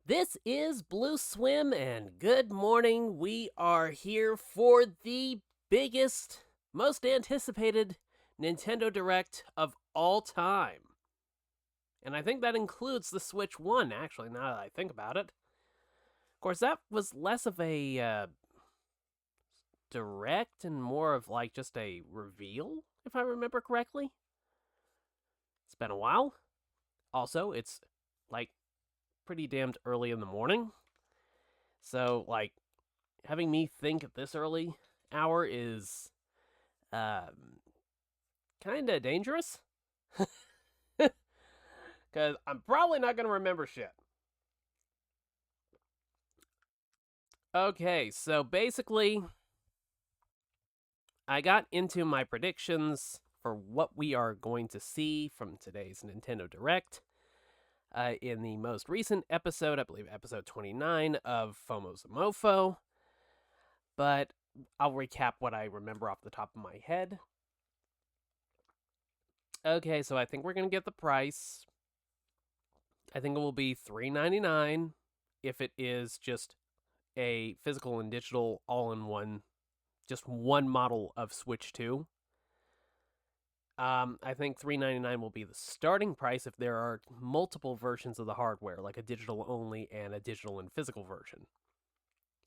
This is BlueSwim, and good morning. We are here for the biggest, most anticipated Nintendo Direct of all time. And I think that includes the Switch 1, actually, now that I think about it. Of course, that was less of a direct and more of like just a reveal, if I remember correctly. It's been a while. Also, it's like pretty damned early in the morning. So, like, having me think at this early hour is kind of dangerous. Because I'm probably not going to remember shit. Okay, so basically, I got into my predictions for what we are going to see from today's Nintendo Direct. In the most recent episode, I believe episode 29 of FOMO's a Mofo. But I'll recap what I remember off the top of my head. Okay, so I think we're going to get the price. I think it will be $3.99 if it is just a physical and digital all-in-one, just one model of Switch 2. I think $3.99 will be the starting price if there are multiple versions of the hardware, like a digital only and a digital and physical version.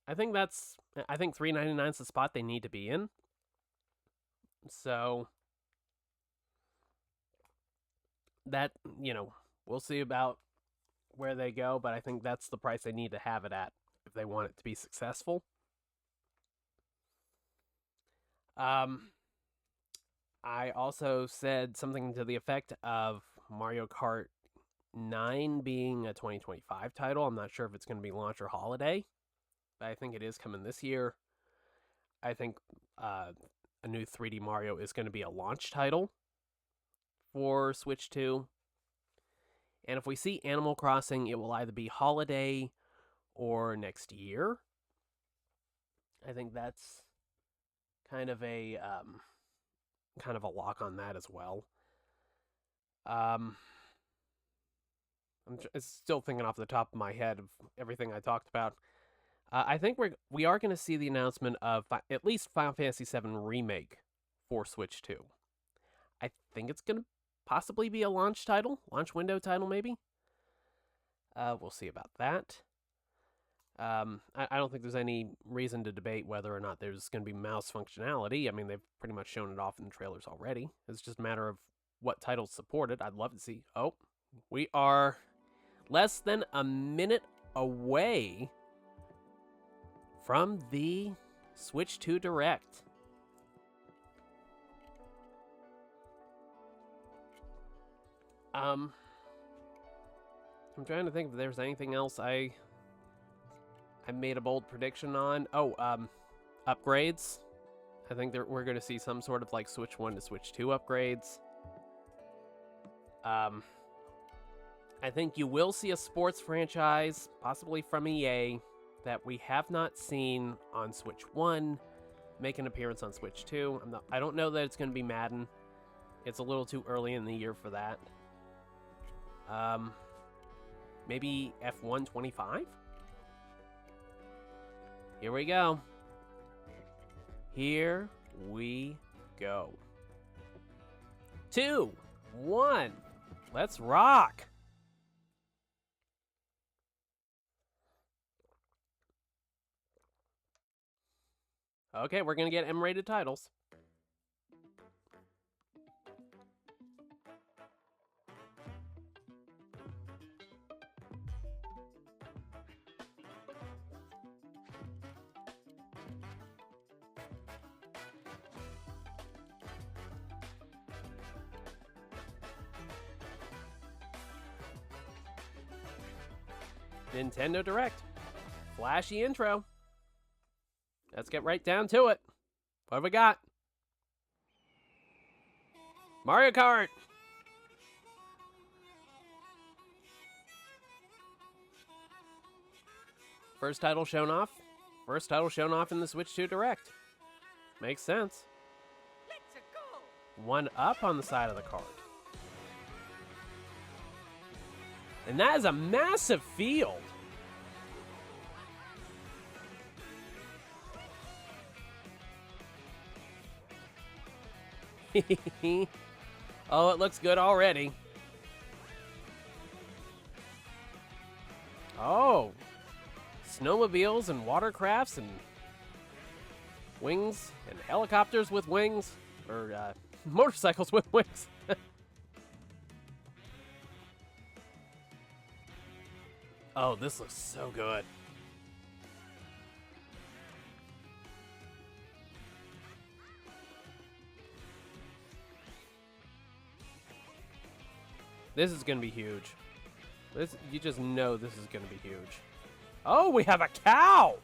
I think $3.99 is the spot they need to be in. So that, we'll see about where they go, but I think that's the price they need to have it at if they want it to be successful. I also said something to the effect of Mario Kart 9 being a 2025 title. I'm not sure if it's going to be launch or holiday, but I think it is coming this year. I think a new 3D Mario is going to be a launch title for Switch 2. And if we see Animal Crossing, it will either be holiday or next year. I think that's kind of a lock on that as well. I'm still thinking off the top of my head of everything I talked about. I think we are going to see the announcement of at least Final Fantasy VII Remake for Switch 2. I think it's going to possibly be a launch window title maybe. We'll see about that. I don't think there's any reason to debate whether or not there's going to be mouse functionality. I mean, they've pretty much shown it off in the trailers already. It's just a matter of what titles support it. I'd love to see. Oh, we are less than a minute away from the Switch 2 Direct. I'm trying to think if there's anything else I made a bold prediction on. Upgrades. I think we're going to see some sort of like Switch 1 to Switch 2 upgrades. I think you will see a sports franchise, possibly from EA, that we have not seen on Switch 1 make an appearance on Switch 2. I don't know that it's going to be Madden. It's a little too early in the year for that. Maybe F1 25? Here we go. Here we go. 2, 1, let's rock. Okay, we're going to get M-rated titles. Nintendo Direct. Flashy intro. Let's get right down to it. What have we got? Mario Kart. First title shown off in the Switch 2 Direct. Makes sense. Let's go. One up on the side of the card. And that is a massive field. Oh, it looks good already. Oh, snowmobiles and watercrafts and wings and helicopters with wings, or motorcycles with wings. Oh, this looks so good. This is gonna be huge. You just know this is gonna be huge. Oh, we have a cow!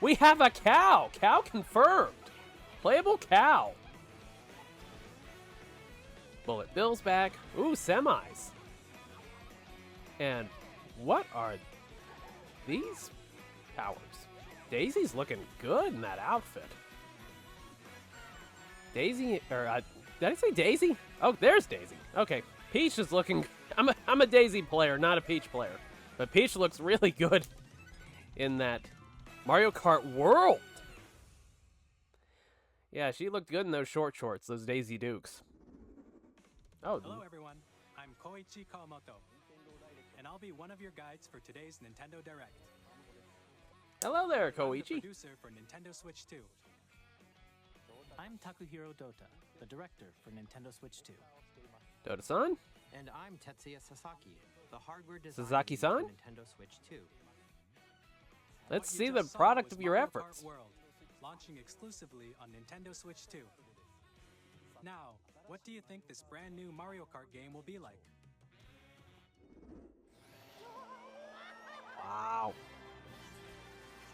We have a cow! Cow confirmed! Playable cow! Bullet Bill's back. Ooh, semis. And what are these powers? Daisy's looking good in that outfit. Daisy, or did I say Daisy? Oh, there's Daisy. Okay, Peach is looking. I'm a Daisy player, not a Peach player, but Peach looks really good in that Mario Kart World. Yeah, she looked good in those short shorts, those Daisy Dukes. Oh, hello everyone. I'm Koichi Kawamoto, and I'll be one of your guides for today's Nintendo Direct. Hello there, I'm the Koichi. producer for Nintendo Switch 2. I'm Takuhiro Dota, the director for Nintendo Switch 2. Dota-san? And I'm Tetsuya Sasaki, the hardware designer Sasaki-san? for Nintendo Switch 2. Let's What you see the just saw product was of your Mario efforts. Kart World, launching exclusively on Nintendo Switch 2. Now, what do you think this brand new Mario Kart game will be like? Wow.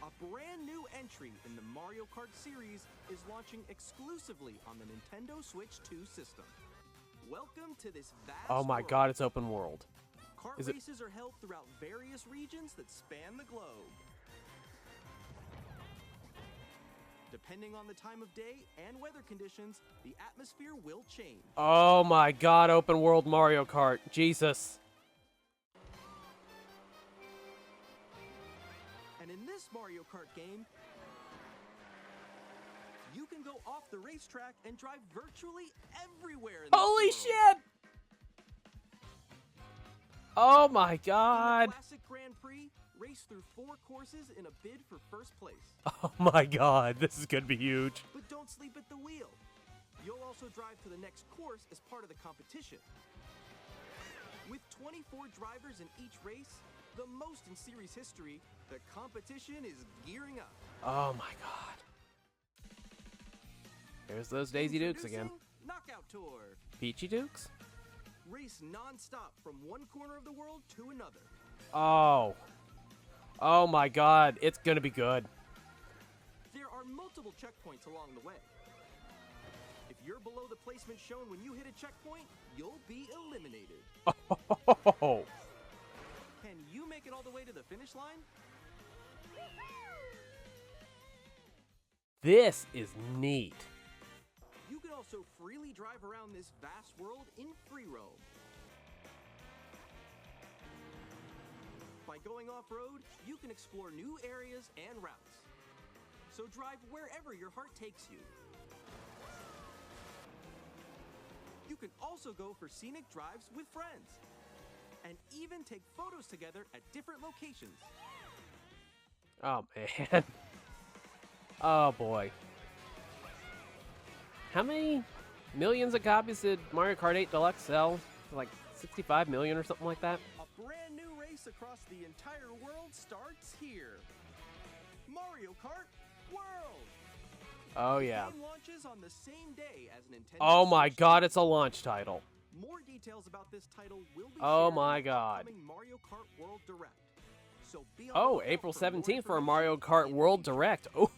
A brand new entry in the Mario Kart series is launching exclusively on the Nintendo Switch 2 system. Welcome to this vast Oh my world. god, it's open world. Kart Is it- races are held throughout various regions that span the globe. Depending on the time of day and weather conditions, the atmosphere will change. Oh my god, open world Mario Kart. Jesus. And in this Mario Kart game, you can go off the racetrack and drive virtually everywhere in this Holy world. shit! Oh my In the god. Classic Grand Prix, race through 4 courses in a bid for first place. Oh my god, this is gonna be huge. But don't sleep at the wheel. You'll also drive to the next course as part of the competition. With 24 drivers in each race, the most in series history, the competition is gearing up. Oh my god. There's those Daisy Dukes again. Introducing Knockout Tour. Peachy Dukes? Race non-stop from one corner of the world to another. Oh. Oh my god, it's gonna be good. There are multiple checkpoints along the way. If you're below the placement shown when you hit a checkpoint, you'll be eliminated. Oh. Can you make it all the way to the finish line? This is neat. You can also freely drive around this vast world in free roam. By going off-road, you can explore new areas and routes. So drive wherever your heart takes you. You can also go for scenic drives with friends. And even take photos together at different locations. Oh man. Oh boy. How many millions of copies did Mario Kart 8 Deluxe sell? Like 65 million or something like that? A brand new race across the entire world starts here. Mario Kart World! Oh The yeah. game launches on the same day as Nintendo Oh my Switch god, 2. it's a launch title. More details about this title will be Oh shared my in the God. upcoming Mario Kart World Direct. So be on the Oh, lookout April for more 17th for a information Mario Kart in the World future. Direct. Oh.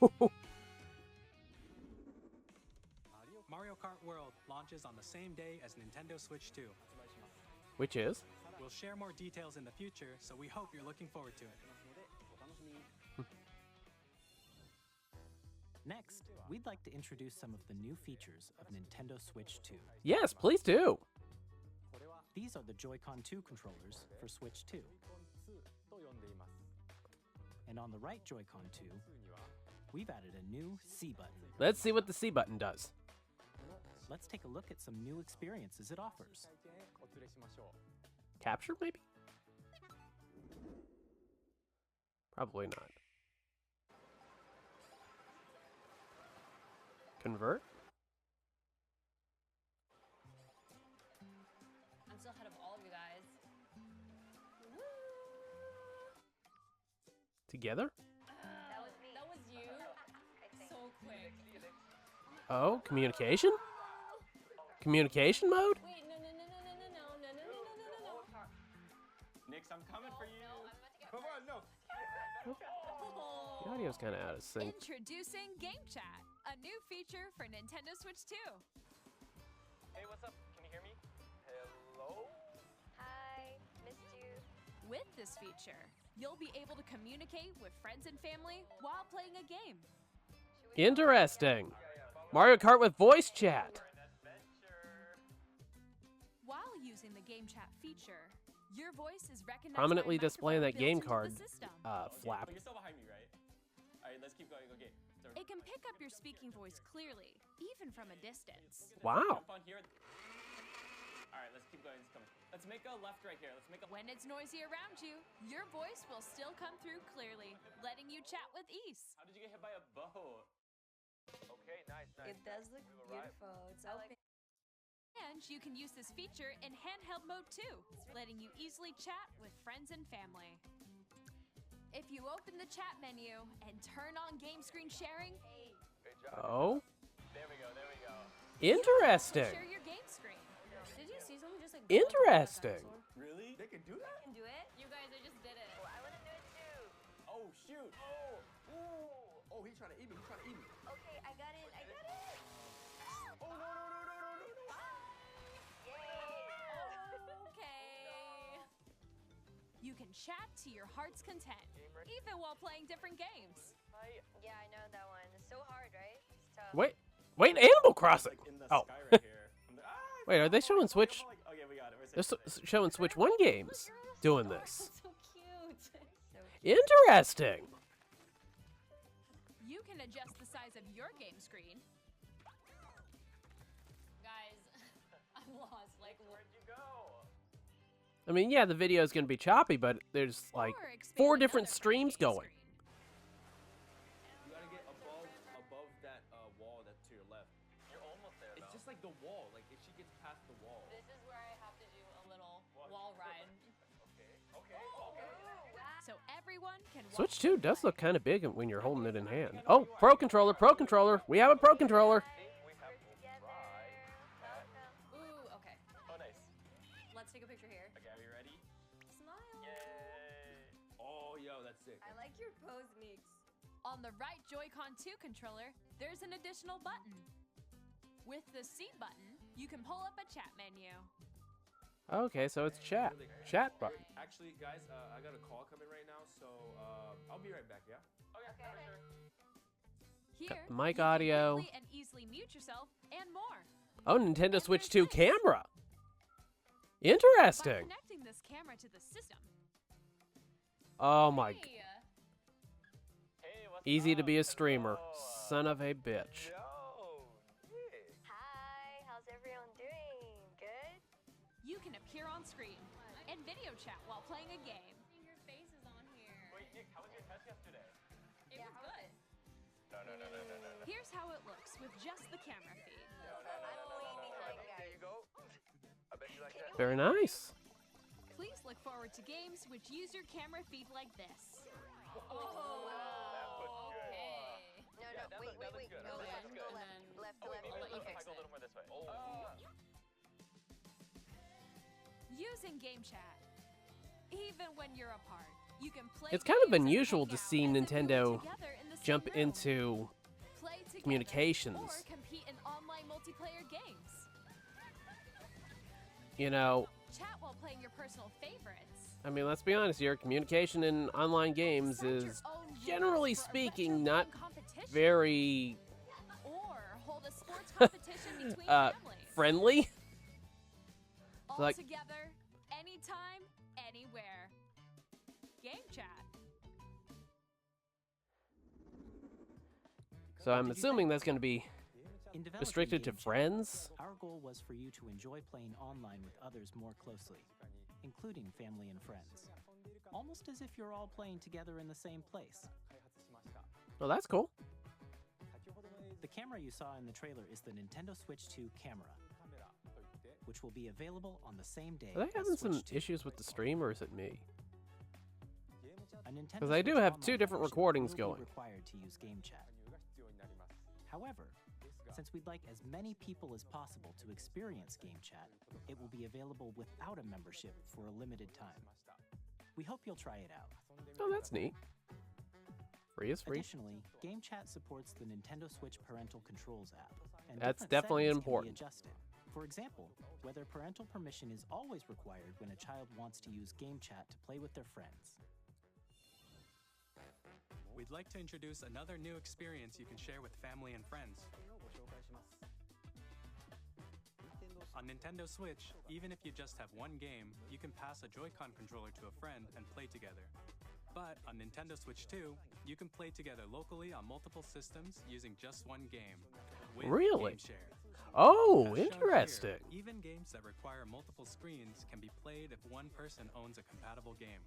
Mario Kart World launches on the same day as Nintendo Switch 2. Which is? We'll share more details in the future, so we hope you're looking forward to it. Next, we'd like to introduce some of the new features of Nintendo Switch 2. Yes, please do. These are the Joy-Con 2 controllers for Switch 2. And on the right Joy-Con 2, we've added a new C button. Let's see what the C button does. let's take a look at some new experiences it offers. Capture, maybe? Probably not. Convert? I'm still ahead of all of you guys. Together? That was you. So quick. Oh, communication? Communication mode? Wait, no. Nix, I'm coming for you. No, I'm about to get Come on, no. The audio's kind of out of sync. Introducing Game Chat, a new feature for Nintendo Switch 2. Hey, what's up? Can you hear me? Hello? Hi, missed you. With this feature, you'll be able to communicate with friends and family while playing a game. Interesting. Mario Kart with voice chat. While using the Game Chat feature, your voice is recognized Prominently by a displaying that microphone game built card into the system. flap. But you're still behind me, right? Alright, let's keep going. Okay. So It can pick up your speaking voice clearly, even from a distance. Wow. jump on here. Alright, let's keep going. Let's make a left right here. Let's make a. When it's noisy around you, your voice will still come through clearly, letting you chat with ease. How did you get hit by a bow? Okay, nice. It does look beautiful. It's open. And you can use this feature in handheld mode too, letting you easily chat with friends and family. If you open the chat menu and turn on game screen sharing, Oh, There we go. interesting. share your game screen. Did you see someone just like Interesting. Really? They can do that? can do it? You guys, I just did it. I want to do it too. Oh shoot! Oh! Ooh! Oh, he's trying to eat me. Okay, I got it. Oh no! Okay. You can chat to your heart's content, even while playing different games. Yeah, I know that one. It's so hard, right? It's tough. Wait, Animal Crossing. Like in the Oh, sky right here. I'm like, wait, are they showing Switch? Okay, we got it. We're They're safe. showing Switch 1 games doing this. So cute. Interesting. You can adjust the size of your game screen. Guys, I'm lost. Like, Where'd you go? I mean, yeah, the video is going to be choppy, but there's like Or expand 4 another different part of streams game going. screen. You gotta get above that wall that's to your left. You're almost there. It's just like the wall. Like if she gets past the wall. this is where I have to do a little wall ride. So everyone can watch Switch you 2 does play. look kind of big when you're holding it in hand. Oh, Pro Controller. We have a Pro Controller. Ooh, okay. Oh, nice. Let's take a picture here. Okay, are you ready? Smile. Yay! Oh, yo, that's sick. I like your pose, Meeks. On the right Joy-Con 2 controller, there's an additional button. With the C button, you can pull up a chat menu. Okay, so it's chat. Chat button. Actually, guys, I got a call coming right now, so I'll be right back. Yeah. Okay. Here, Got the mic you can audio. quickly and easily mute yourself and more. Oh, Nintendo Switch 2 there's this. camera. By Interesting. connecting this camera to the system, Oh my. Hey. Hey, what's Easy to up? be a streamer. Hello. Son of a bitch. Yo, Nick. Hi, how's everyone doing? Good? you can appear on screen and video chat while playing a game. Your face is on here. Wait, Nick, how was your test yesterday? It was good. No. Here's how it looks with just the camera feed. I'm way behind, There guys. you go. I bet you like that. Very nice. Please look forward to games which use your camera feed like this. Oh, okay. No, Yeah, that wait. looks good. Go That in, looks go good. left. Oh, wait, maybe I'll let you if I fix go a it. little more this way. Using Game Chat. Even when you're apart, you can play It's kind of games and unusual hang to out see as if you were Nintendo together in the same jump room. into Play together communications. or compete in online multiplayer games. You know, Chat while playing your personal favorites. I mean, let's be honest here. Communication in online games Set your is, own rules generally for a speaking, retro not game competition. very Or hold a sports competition between families. friendly. All like- together, anytime, anywhere. Game Chat. So I'm assuming that's going to be In developing restricted to Game Chat, friends? our goal was for you to enjoy playing online with others more closely, including family and friends. Almost as if you're all playing together in the same place. Oh, that's cool. The camera you saw in the trailer is the Nintendo Switch 2 camera, which will be available on the same day Are they as having some Switch 2. issues with the stream, or is it me? A Nintendo Because I do Switch have Online two different version recordings will going. Be required to use Game Chat. However, since we'd like as many people as possible to experience Game Chat, it will be available without a membership for a limited time. We hope you'll try it out. Oh, that's neat. Free is free. Additionally, Game Chat supports the Nintendo Switch Parental Controls app. And That's different definitely settings important. Can be adjusted. For example, whether parental permission is always required when a child wants to use Game Chat to play with their friends. We'd like to introduce another new experience you can share with family and friends. On Nintendo Switch, even if you just have one game, you can pass a Joy-Con controller to a friend and play together. But on Nintendo Switch 2, you can play together locally on multiple systems using just one game. With Really? Game Share. Oh, As shown interesting. here, even games that require multiple screens can be played if one person owns a compatible game.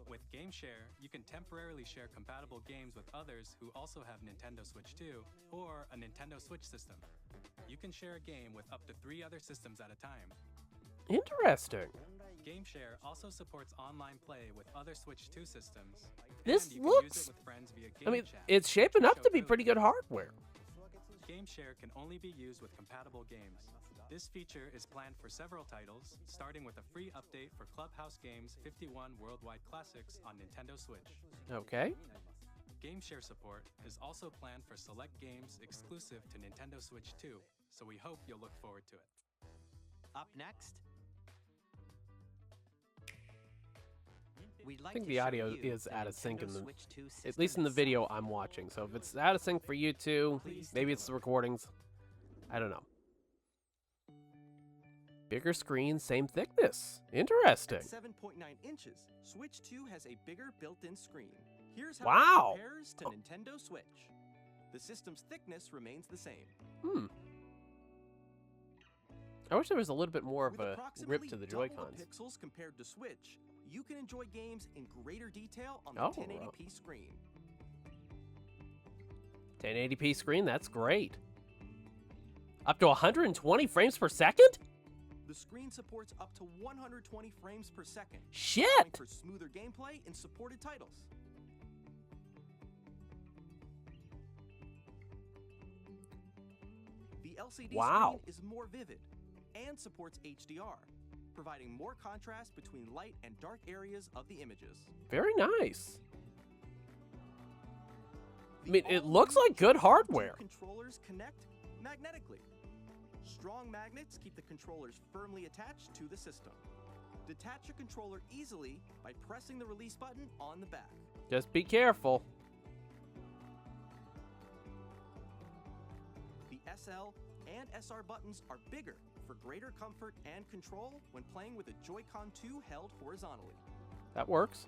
With Game Share, you can temporarily share compatible games with others who also have Nintendo Switch 2 or a Nintendo Switch system. You can share a game with up to 3 other systems at a time. Interesting. Game Share also supports online play with other Switch 2 systems. This and you can looks- use it with friends via Game I mean, Chat. it's shaping up to Show be code. pretty good hardware. Game Share can only be used with compatible games. This feature is planned for several titles, starting with a free update for Clubhouse Games 51 Worldwide Classics on Nintendo Switch. Okay. Game Share support is also planned for select games exclusive to Nintendo Switch 2, so we hope you'll look forward to it. Up next, we'd I like think to the show audio you is the out of sync in Nintendo the, Switch 2 at system least in the itself. video I'm watching. So if it's out of sync for you too, maybe it's the recordings. I don't know. Bigger screen, same thickness. Interesting. At 7.9 inches, Switch 2 has a bigger built-in screen. Here's how Wow. it compares to Nintendo Switch. The system's thickness remains the same. I wish there was a little bit more of With a approximately grip to the double Joy-Cons. the pixels compared to Switch, you can enjoy games in greater detail on the Oh, 1080p screen. 1080p screen, that's great. Up to 120 frames per second? The screen supports up to 120 frames per second, allowing Shit! for smoother gameplay in supported titles. The LCD Wow. screen is more vivid and supports HDR, providing more contrast between light and dark areas of the images. Very nice. I The mean, it all-new looks like good Joy-Con 2 hardware. Controllers connect magnetically. Strong magnets keep the controllers firmly attached to the system. Detach your controller easily by pressing the release button on the back. Just be careful. The SL and SR buttons are bigger for greater comfort and control when playing with a Joy-Con 2 held horizontally. That works.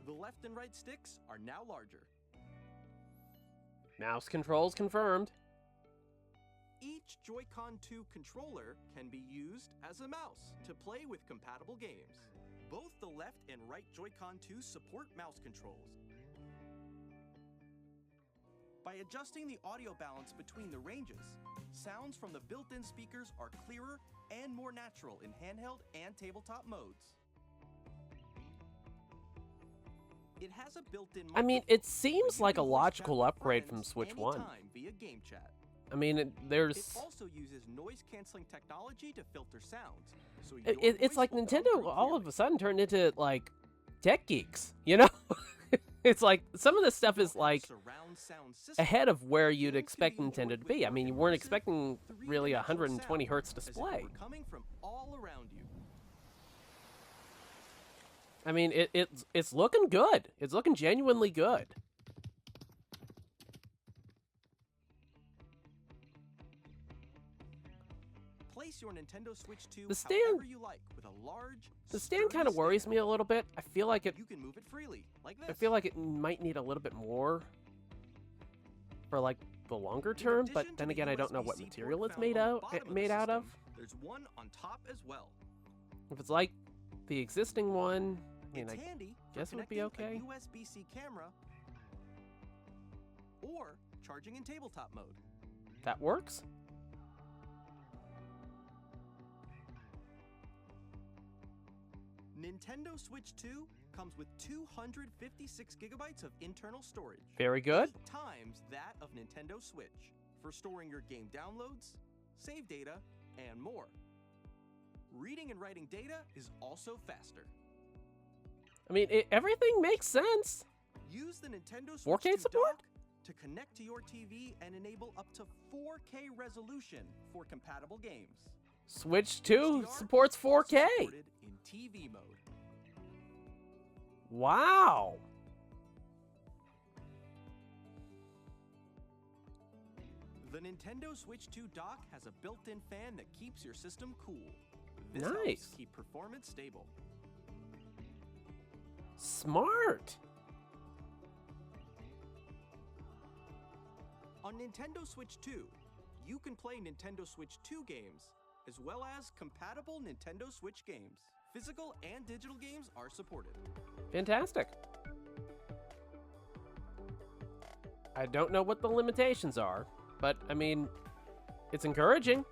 The left and right sticks are now larger. Mouse controls confirmed. Each Joy-Con 2 controller can be used as a mouse to play with compatible games. Both the left and right Joy-Con 2 support mouse controls. By adjusting the audio balance between the ranges, sounds from the built-in speakers are clearer and more natural in handheld and tabletop modes. It has a built-in I mean, microphone, it seems so you like a can voice logical chat with upgrade from friends Switch 1. anytime via Game Chat. I mean, It there's... also uses noise-canceling technology to filter sounds, so your It's voice like will come Nintendo through all of clearly. a sudden turned into, like, tech geeks, you know? It's like, some of this stuff is, like, Surround sound system ahead of where you'd games can expect be Nintendo enjoyed to with be. I more mean, you weren't immersive, expecting really 120 three-dimensional hertz sound, as if it display. were coming from all around you. I mean, it's looking good. It's looking genuinely good. Place your Nintendo Switch 2 The stand- however you like with a large, The stand kind of sturdy worries stand. me a little bit. I feel like it You can move it freely, like this. I feel like it might need a little bit more for like the longer In term, but addition to then the again, I don't know what USB-C material port it's found made on the out bottom of the made out of. system, There's one on top as well. If it's like the existing one, I mean, It's I handy for guess it would be connecting okay. a USB-C camera or charging in tabletop mode. that works. Nintendo Switch 2 comes with 256 gigabytes of internal storage. Very good. 8 times that of Nintendo Switch for storing your game downloads, save data, and more. Reading and writing data is also faster. I mean, everything makes sense. Use the Nintendo Switch 4K 2 support? dock to connect to your TV and enable up to 4K resolution for compatible games. Switch 2 HDR supports is also 4K. supported in TV mode. Wow. The Nintendo Switch 2 dock has a built-in fan that keeps your system cool. This Nice. helps keep performance stable. Smart. On Nintendo Switch 2, you can play Nintendo Switch 2 games, as well as compatible Nintendo Switch games. Physical and digital games are supported. Fantastic. I don't know what the limitations are, but I mean, it's encouraging.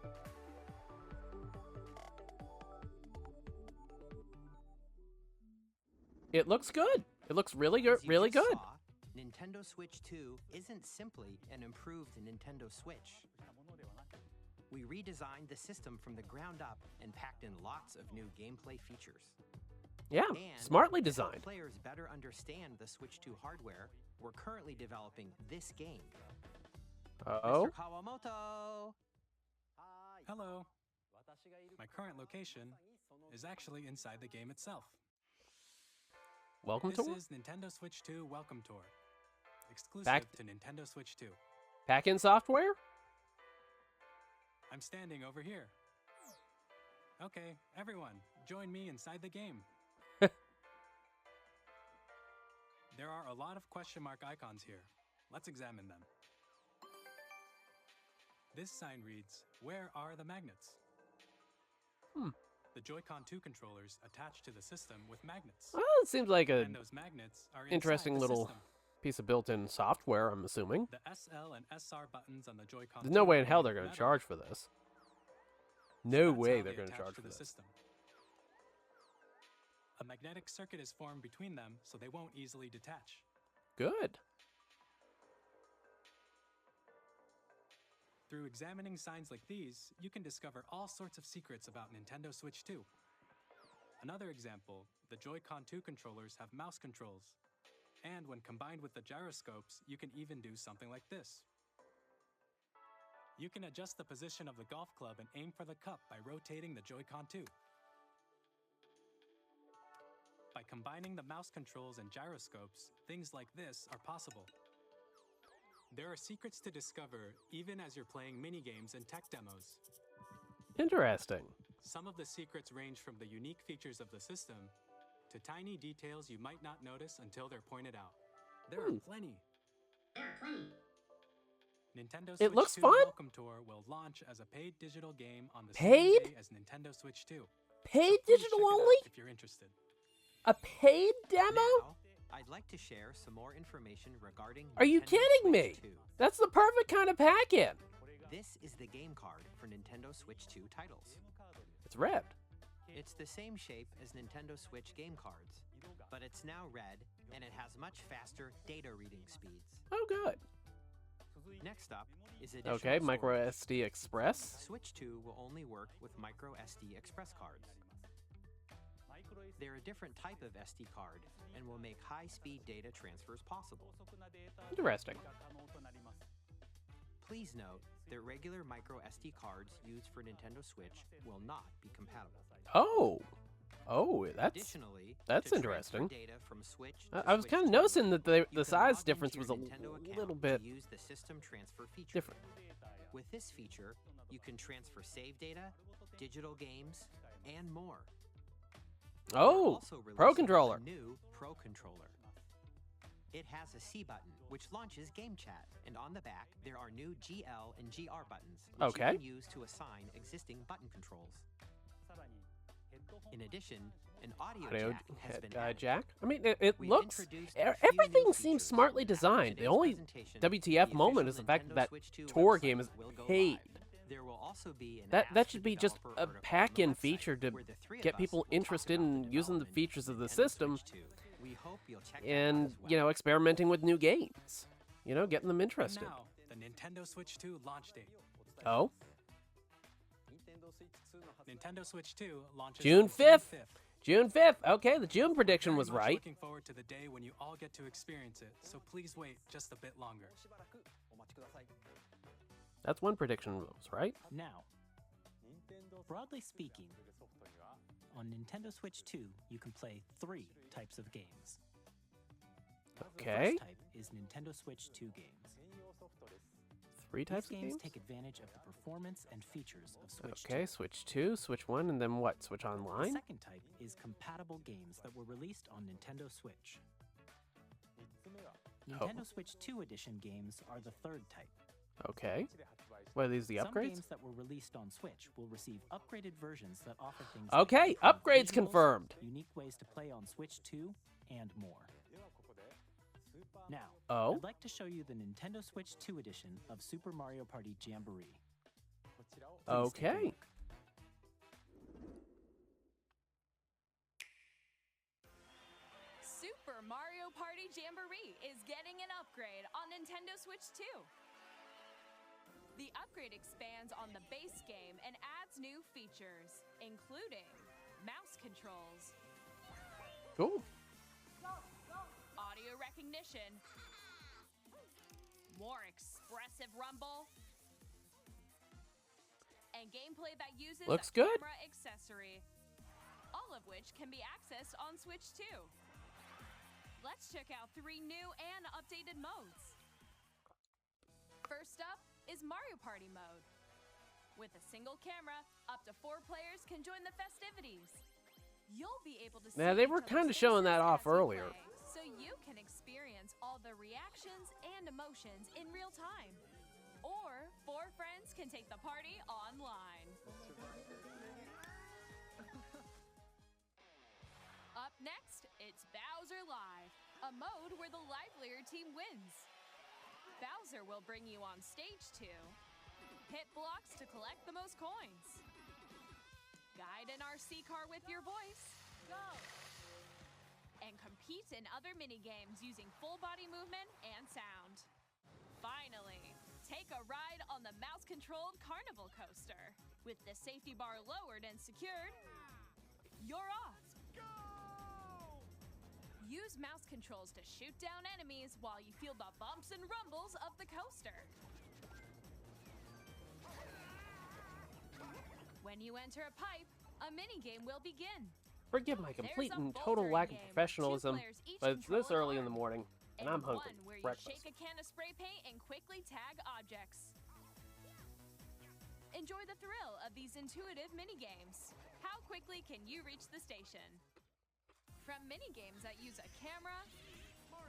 It looks good. It looks really good. As you Really just good. saw, Nintendo Switch 2 isn't simply an improved Nintendo Switch. We redesigned the system from the ground up and packed in lots of new gameplay features. Yeah, And smartly to help designed. players better understand the Switch 2 hardware, we're currently developing this game. Oh, Mr. Kawamoto! Hello. My current location is actually inside the game itself. welcome This to is Nintendo Switch 2 Welcome Tour, exclusive Back- to Nintendo Switch 2. pack-in software. I'm standing over here. Okay, everyone, join me inside the game. There are a lot of question mark icons here. Let's examine them. This sign reads, "Where are the magnets?" The Joy-Con 2 controllers attach to the system with magnets. Well, it seems like a And those magnets are inside interesting the little system. piece of built-in software, I'm assuming. The SL and SR buttons on the Joy-Con There's no 2 way in are hell made they're of going to metal. charge for this. So No that's way how they're they going to attach charge to for the this. system. A magnetic circuit is formed between them, so they won't easily detach. Good. Through examining signs like these, you can discover all sorts of secrets about Nintendo Switch 2. Another example, the Joy-Con 2 controllers have mouse controls. And when combined with the gyroscopes, you can even do something like this. You can adjust the position of the golf club and aim for the cup by rotating the Joy-Con 2. By combining the mouse controls and gyroscopes, things like this are possible. There are secrets to discover even as you're playing minigames and tech demos. Interesting. Some of the secrets range from the unique features of the system to tiny details you might not notice until they're pointed out. There are plenty. Nintendo Switch looks 2 fun. Welcome Tour will launch as a paid digital game on the Paid? same day as Nintendo Switch 2. Paid So please digital check it out only? if you're interested. A paid demo? Now, I'd like to share some more information regarding Are you Nintendo kidding me? Switch 2. That's the perfect kind of pack-in. This is the game card for Nintendo Switch 2 titles. It's red. It's the same shape as Nintendo Switch game cards, but it's now red and it has much faster data reading speeds. Oh, good. Next up is additional Okay, micro storage. SD Express. Switch 2 will only work with micro SD Express cards. They're a different type of SD card and will make high-speed data transfers possible. Interesting. Please note that regular micro SD cards used for Nintendo Switch will not be compatible. Oh. Oh, that's... Additionally, that's to interesting. transfer data from Switch I to was Switch kind of 2, noticing that you the can size log difference into was your a Nintendo account little bit to use the system transfer feature. different. With this feature, you can transfer save data, digital games, and more. We're Oh, also Pro releasing Controller. a new Pro Controller. It has a C button, which launches game chat, and on the back, there are new GL and GR buttons, which Okay. you can use to assign existing button controls. In addition, an audio jack has been added. jack. I mean, it We've looks. introduced a few Everything new seems features. smartly After designed. The today's only presentation, WTF the moment official is the fact Nintendo that Switch 2 tour website game is will go paid. live. There will also be an That Ask should the be just Developer a article on the pack-in website, feature to where the three of get us people will talk interested about in the using the development features of the Nintendo system Switch 2. We hope you'll check that out and, as well. experimenting with new games. Getting them And interested. now, the Nintendo Switch 2 launch date. Oh, Nintendo Switch 2 launches June on 5th. June 5th. Okay, the June prediction Very was much right. Looking forward to the day when you all get to experience it, so please wait just a bit longer. That's one prediction was right. Now, broadly speaking, on Nintendo Switch 2, you can play 3 types of games. Okay. The first type is Nintendo Switch 2 games. 3 types These of games games? take advantage of the performance and features of Switch 2. Okay, Switch 2, Switch 1, and then what? Switch The Online? second type is compatible games that were released on Nintendo Switch. Nintendo Switch 2 Edition games are the third type. Okay. What are these, the Some upgrades? games that were released on Switch will receive upgraded versions that offer things Okay, like upgrades visuals, confirmed. unique ways to play on Switch 2, and more. Now, Oh? I'd like to show you the Nintendo Switch 2 edition of Super Mario Party Jamboree. Please take a Okay. look. Super Mario Party Jamboree is getting an upgrade on Nintendo Switch 2. The upgrade expands on the base game and adds new features, including mouse controls, Cool. audio recognition, more expressive rumble, and gameplay that uses Looks a good. camera accessory, all of which can be accessed on Switch 2. Let's check out 3 new and updated modes. First up is Mario Party mode. With a single camera, up to 4 players can join the festivities. You'll be able to see Yeah, they each were other's kinda showing that faces off as you earlier. play, so you can experience all the reactions and emotions in real time. Or 4 friends can take the party online. Up next, it's Bowser Live, a mode where the livelier team wins. Bowser will bring you on stage to hit blocks to collect the most coins, guide an RC car with your voice, go, and compete in other mini-games using full body movement and sound. Finally, take a ride on the mouse-controlled carnival coaster. With the safety bar lowered and secured, you're off. Use mouse controls to shoot down enemies while you feel the bumps and rumbles of the coaster. When you enter a pipe, a minigame will begin. Forgive my complete There's a and total bouldering lack of game with 2 professionalism, players each but it's this control an early in the arm, morning, and I'm hungry. one where you Breakfast. shake a can of spray paint and quickly tag objects. Enjoy the thrill of these intuitive minigames. How quickly can you reach the station? From minigames that use a camera,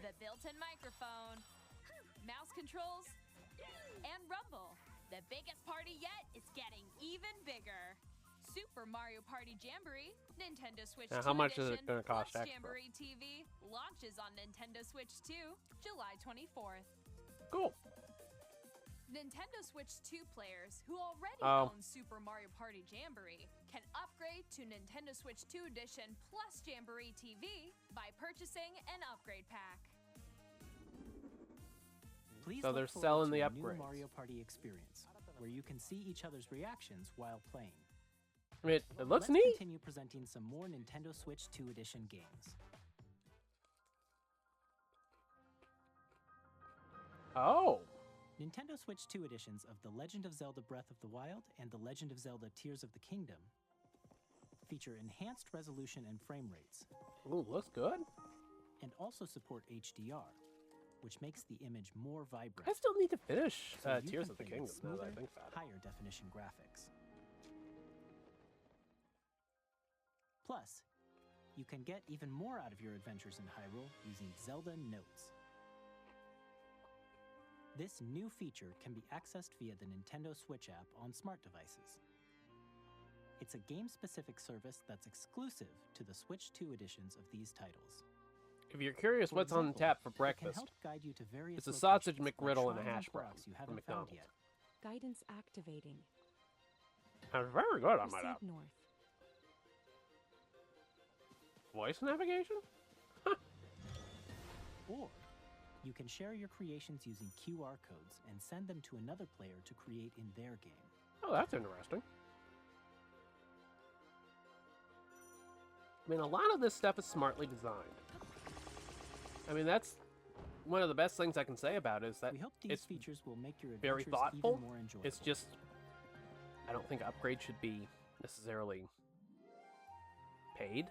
the built-in microphone, mouse controls, and rumble, the biggest party yet is getting even bigger. Super Mario Party Jamboree, Nintendo Switch Now, 2 how much is it edition, gonna cost plus extra? Jamboree TV launches on Nintendo Switch 2, July 24th. Cool. Nintendo Switch 2 players who already Oh. own Super Mario Party Jamboree can upgrade to Nintendo Switch 2 Edition plus Jamboree TV by purchasing an upgrade pack. Please So look they're forward selling to the a new upgrades. Mario Party experience, where you can see each other's reactions while playing. I mean, it looks Let's neat. continue presenting some more Nintendo Switch 2 Edition games. Oh. Nintendo Switch 2 editions of The Legend of Zelda Breath of the Wild and The Legend of Zelda Tears of the Kingdom feature enhanced resolution and frame rates, Ooh, looks good. and also support HDR, which makes the image more vibrant. I still need to finish so you Tears can of the play with Kingdom now that I smoother, think about it. higher definition graphics. Plus, you can get even more out of your adventures in Hyrule using Zelda Notes, This new feature can be accessed via the Nintendo Switch app on smart devices. It's a game-specific service that's exclusive to the Switch 2 editions of these titles. If you're curious For what's on example, tap for it can breakfast, help guide you to various it's a sausage locations by McGriddle and a trying hash out brown products you from haven't found McDonald's. yet. Guidance activating. That's very good, I might Proceed add. north. Voice navigation? Or you can share your creations using QR codes and send them to another player to create in their game. Oh, that's interesting. I mean, a lot of this stuff is smartly designed. I mean, that's one of the best things I can say about it is that We hope these it's features will make your very adventures thoughtful. even more enjoyable. It's just, I don't think upgrades should be necessarily paid.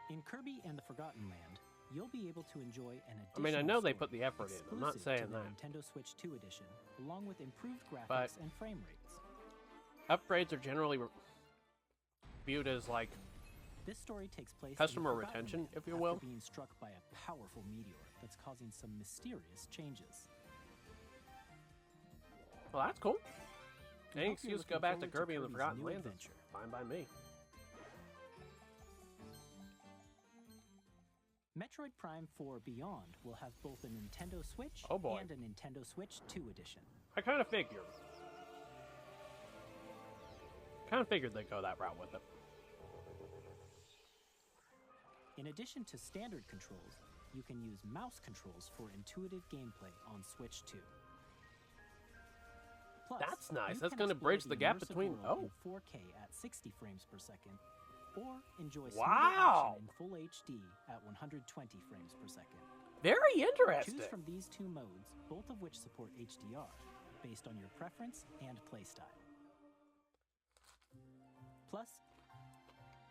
In Kirby and the Forgotten Land, you'll be able to enjoy an additional I mean, I know they story put the effort in. I'm not exclusive saying to the that. Nintendo Switch 2 edition, along with improved graphics But- and frame rates. Upgrades are generally viewed as like This story takes place in the customer Forgotten retention, Land if you after will. being struck by a powerful meteor that's causing some mysterious changes. Well, that's cool. We Any hope you're excuse to go looking back to forward to Kirby and the Kirby's Forgotten new Lands is adventure. fine by me. Metroid Prime 4 Beyond will have both a Nintendo Switch Oh boy. and a Nintendo Switch 2 edition. I kind of figured. They'd go that route with it. In addition to standard controls, you can use mouse controls for intuitive gameplay on Switch 2. Plus, That's nice. you That's can gonna explore bridge the gap immersive between- world in 4K at 60 frames per second, or enjoy smoother Wow. action in full HD at 120 frames per second. Very interesting. Choose from these two modes, both of which support HDR, based on your preference and playstyle. Plus,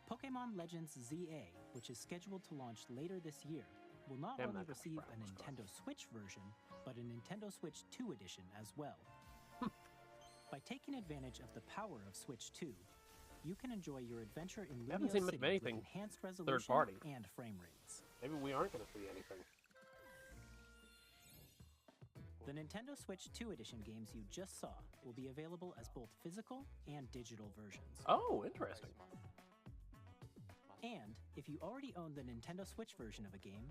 Pokémon Legends ZA, which is scheduled to launch later this year, will not Damn, only that hash receive a brown was Nintendo Switch version, but a Nintendo Switch 2 edition as well. By taking advantage of the power of Switch 2, you can enjoy your adventure in haven't Lumio seen much City of anything with enhanced resolution party. and frame rates. Maybe we aren't going to see anything. The Nintendo Switch 2 edition games you just saw will be available as both physical and digital versions. Oh, interesting. And if you already own the Nintendo Switch version of a game,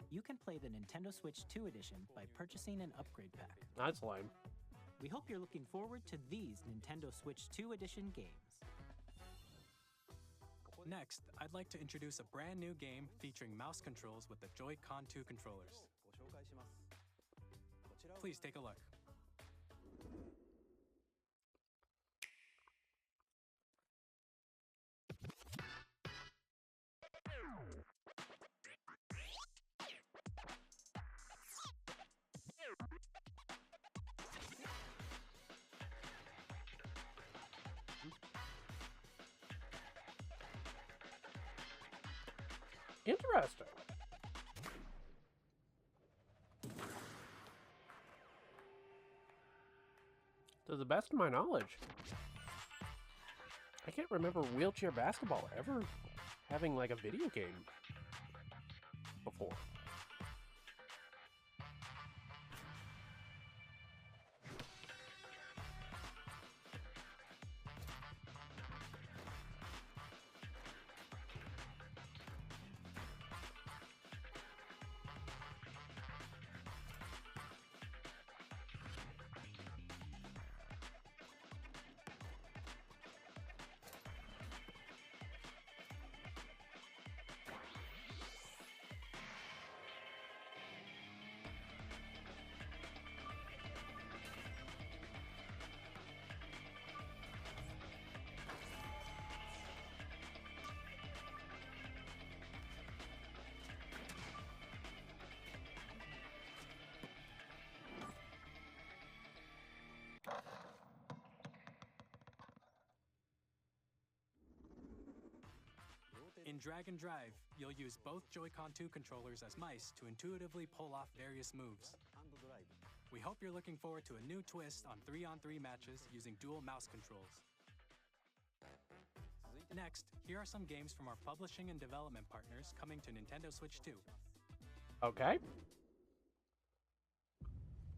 you can play the Nintendo Switch 2 edition by purchasing an upgrade pack. That's lame. We hope you're looking forward to these Nintendo Switch 2 edition games. Next, I'd like to introduce a brand new game featuring mouse controls with the Joy-Con 2 controllers. Please take a look. Interesting. To the best of my knowledge, I can't remember wheelchair basketball ever having like a video game before. In Drag and Drive, you'll use both Joy-Con 2 controllers as mice to intuitively pull off various moves. We hope you're looking forward to a new twist on 3-on-3 matches using dual mouse controls. Next, here are some games from our publishing and development partners coming to Nintendo Switch 2. Okay.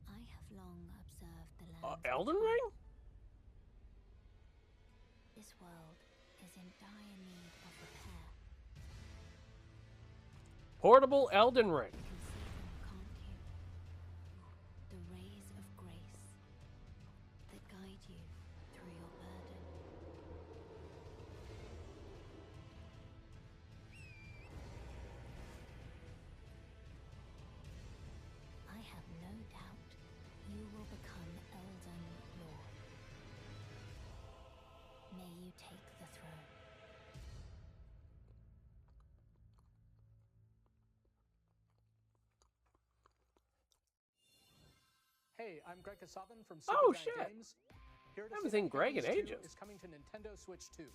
I have long observed the land. Elden Ring? This world is in dire need of repair. Portable Elden Ring. You can see them, can't you? The rays of grace that guide you through your burden. I have no doubt you will become Elden Lord. May you take the throne. Hey, I'm Greg Kasavin from Oh, Supergiant shit. Games. Here to I haven't say seen that Greg in Hades 2 ages. is coming to Nintendo Switch 2.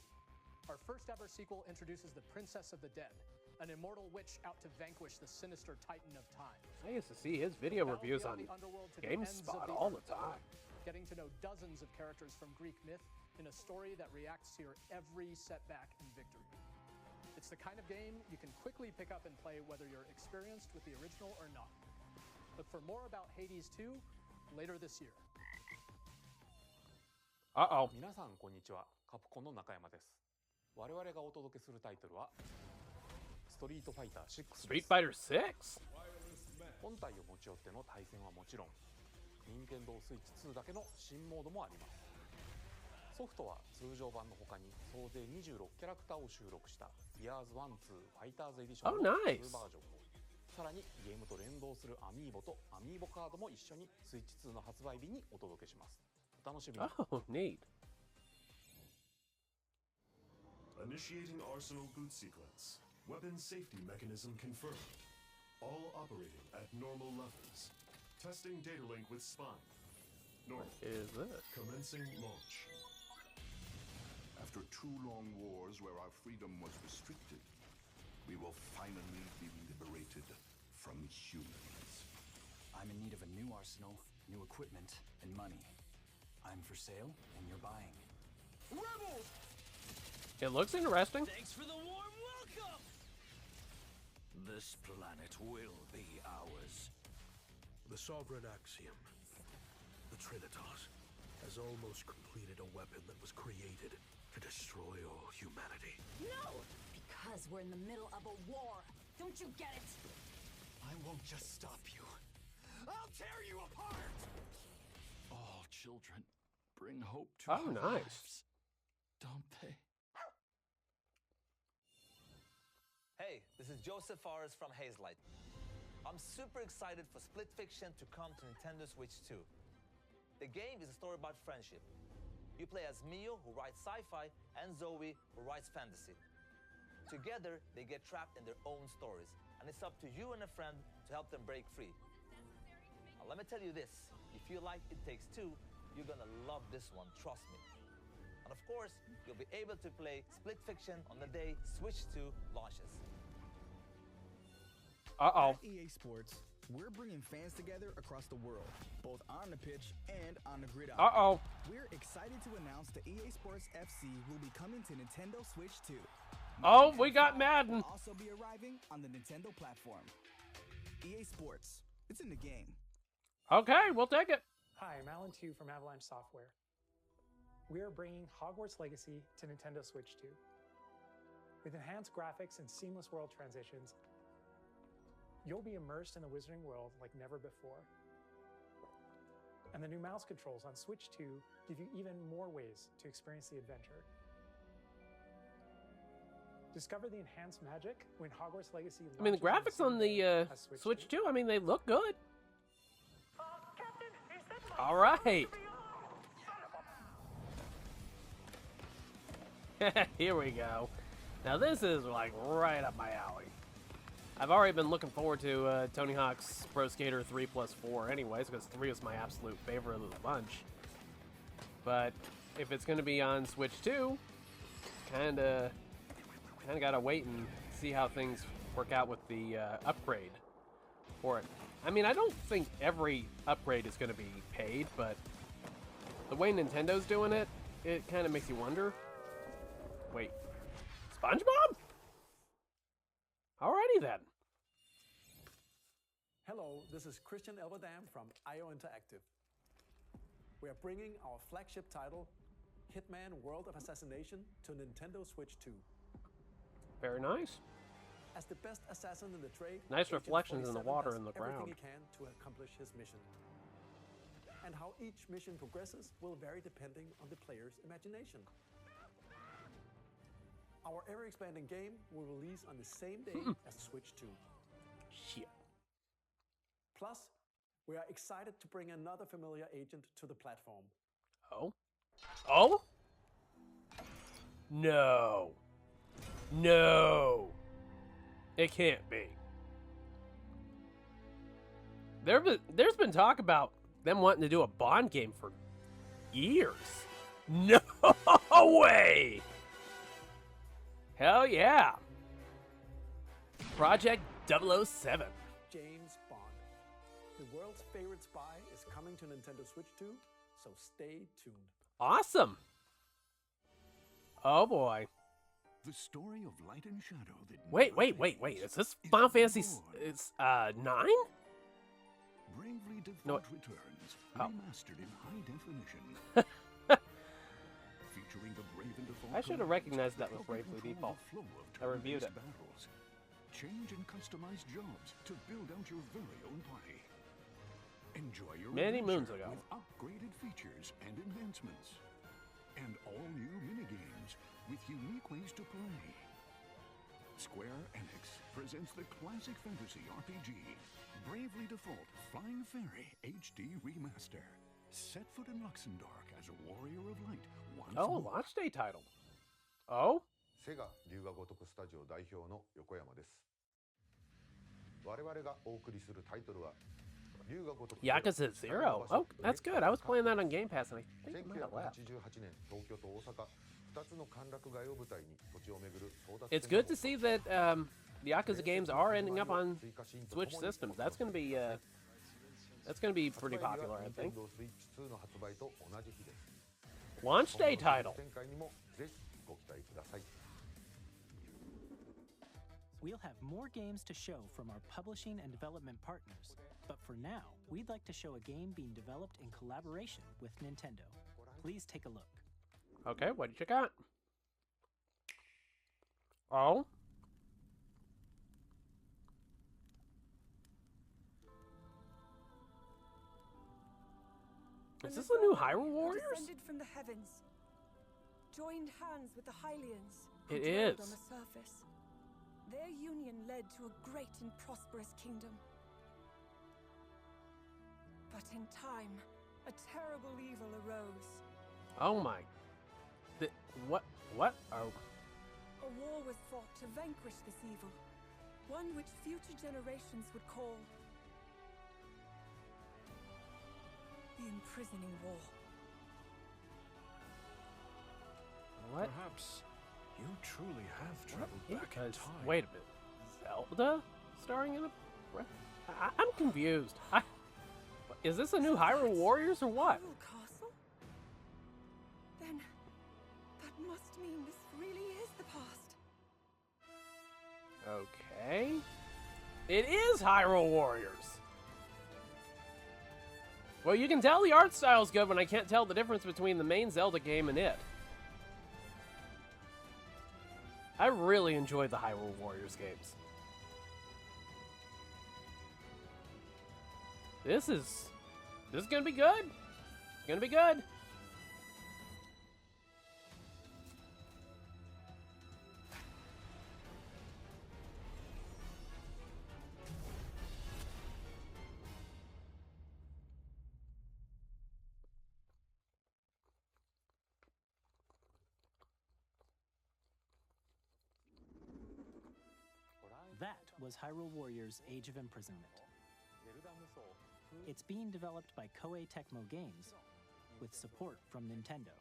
Our first ever sequel introduces the Princess of the Dead, an immortal witch out to vanquish the sinister Titan of Time. I used to see his video Battle reviews on beyond the underworld to the ends of GameSpot the all the earth, time. getting to know dozens of characters from Greek myth in a story that reacts to your every setback and victory. It's the kind of game you can quickly pick up and play whether you're experienced with the original or not. Look for more about Hades 2 later this year. Uh-oh. 皆さんこんにちは。カプコンの中山です。我々がお届けするタイトルはストリートファイター6です。Street Fighter 6? 本体を持ち寄っての対戦はもちろん、任天堂スイッチ2だけの新モードもあります。ソフトは通常版の他に総勢26キャラクターを収録した Years 1-2 ファイターズエディションの2 バージョンを、さらにゲームと連動するアミーボとアミーボカードも一緒にスイッチ2の発売日にお届けします。お楽しみに。Oh, neat. Initiating Arsenal boot sequence. Weapon safety mechanism confirmed. All operating at normal levels. Testing data link with spine. Normal. What is this? Commencing launch. After 2 long wars where our freedom was restricted, we will finally be liberated from humans. I'm in need of a new arsenal, new equipment, and money. I'm for sale, and you're buying. Rebels! It looks interesting. Thanks for the warm welcome! This planet will be ours. The Sovereign Axiom, the Trinitas, has almost completed a weapon that was created to destroy all humanity. No! Because we're in the middle of a war. Don't you get it? I won't just stop you. I'll tear you apart! All children bring hope to our nice. lives, don't they? Hey, this is Joseph Fares from Hazelight. I'm super excited for Split Fiction to come to Nintendo Switch 2. The game is a story about friendship. You play as Mio, who writes sci-fi, and Zoe, who writes fantasy. Together, they get trapped in their own stories, and it's up to you and a friend to help them break free. Now, let me tell you this, if you like It Takes Two, you're gonna love this one, trust me. And of course, you'll be able to play Split Fiction on the day Switch 2 launches. Uh-oh. At EA Sports, we're bringing fans together across the world, both on the pitch and on the gridiron. Uh-oh. We're excited to announce that EA Sports FC will be coming to Nintendo Switch 2. Oh, we got Madden. Will also be arriving on the Nintendo platform. EA Sports, it's in the game. Okay, we'll take it. Hi, I'm Alan Tu from Avalanche Software. We are bringing Hogwarts Legacy to Nintendo Switch 2. With enhanced graphics and seamless world transitions, you'll be immersed in the Wizarding world like never before. And the new mouse controls on Switch 2 give you even more ways to experience the adventure. Discover the enhanced magic when Hogwarts Legacy launches. I mean, the graphics on the Switch 2, I mean, they look good. All right. Here we go. Now this is like right up my alley. I've already been looking forward to Tony Hawk's Pro Skater 3+4 anyways, because 3 is my absolute favorite of the bunch. But if it's going to be on Switch 2, kind of gotta wait and see how things work out with the upgrade for it. I mean, I don't think every upgrade is going to be paid, but the way Nintendo's doing it, it kind of makes you wonder. Wait, SpongeBob? Alrighty then. Hello, this is Christian Elberdam from IO Interactive. we are bringing our flagship title, Hitman World of Assassination, to Nintendo Switch 2. Very nice. As the best assassin in the trade, Nice Agent reflections in the 47 water does and the everything ground. he can to accomplish his mission. And how each mission progresses will vary depending on the player's imagination. Our ever-expanding game will release on the same day as Switch 2. Shit. Plus, we are excited to bring another familiar agent to the platform. Oh? Oh? No. No. It can't be. There's been talk about them wanting to do a Bond game for years. No way. Hell yeah. Project 007. James Bond. The world's favorite spy is coming to Nintendo Switch 2, so stay tuned. Awesome. Oh boy. The story of light and shadow that Wait. Is this Final Fantasy? It's 9? Bravely Default No. returns, Oh. remastered in high definition. Featuring the Brave and Default. I should have recognized that with Bravely Default. I reviewed it. Battles. Change and customize jobs to build out your very own party. Enjoy your Many moons adventure ago. with upgraded features and advancements. And all new minigames with unique ways to play. Square Enix presents the classic fantasy RPG, Bravely Default Flying Fairy HD Remaster. Set foot in Luxembourg as a warrior of light once Oh, more. launch day title. Oh? セガ龍が如くスタジオ代表の横山です。我々がお送りするタイトルは Yakuza 0. Oh, that's good. I was playing that on Game Pass and I think I might have left. 1988年東京と大阪2つの歓楽街を舞台に土地を巡る争奪 It's good to see that the Yakuza games are ending up on Switch systems. That's gonna be pretty popular, I think. スイッチ2の発売と同じ日です。 Launch day title. 展開にもぜひご期待ください。 We'll have more games to show from our publishing and development partners, but for now, we'd like to show a game being developed in collaboration with Nintendo. Please take a look. Okay, what did you got? Oh? Is this the new Hyrule Warriors? Descended from the heavens, joined hands with the Hylians. It who dwelled is. on the surface. Their union led to a great and prosperous kingdom. But in time, a terrible evil arose. Oh my. What? Oh. A war was fought to vanquish this evil, one which future generations would call the Imprisoning War. What? Perhaps you truly have traveled Yeah, back in time. wait a minute. Zelda starring in a... I'm confused. Is this a new Hyrule Warriors or what? Hyrule Castle? Then that must mean this really is the past. Okay. It is Hyrule Warriors. Well, you can tell the art style's good when I can't tell the difference between the main Zelda game and it. I really enjoyed the Hyrule Warriors games. This is gonna be good. It's gonna be good. That was Hyrule Warriors Age of Imprisonment. It's being developed by Koei Tecmo Games with support from Nintendo.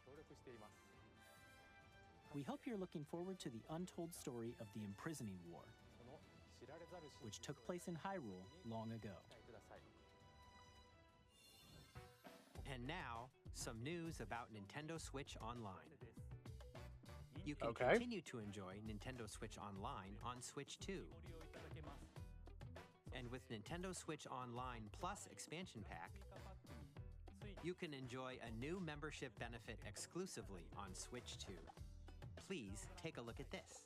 We hope you're looking forward to the untold story of the Imprisoning War, which took place in Hyrule long ago. And now, some news about Nintendo Switch Online. You can Okay. continue to enjoy Nintendo Switch Online on Switch 2. And with Nintendo Switch Online Plus expansion pack, You can enjoy a new membership benefit exclusively on Switch 2. Please take a look at this.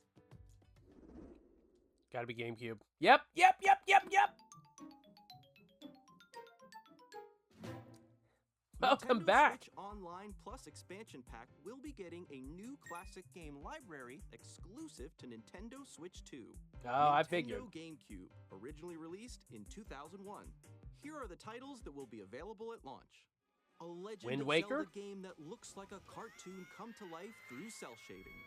Gotta be GameCube. Yep. Welcome Nintendo back. Switch Online Plus expansion pack will be getting a new classic game library exclusive to Nintendo Switch 2. I figured. Nintendo GameCube, originally released in 2001. Here are the titles that will be available at launch. A Legend Wind of Waker? Zelda game that looks like a cartoon come to life through cell shading.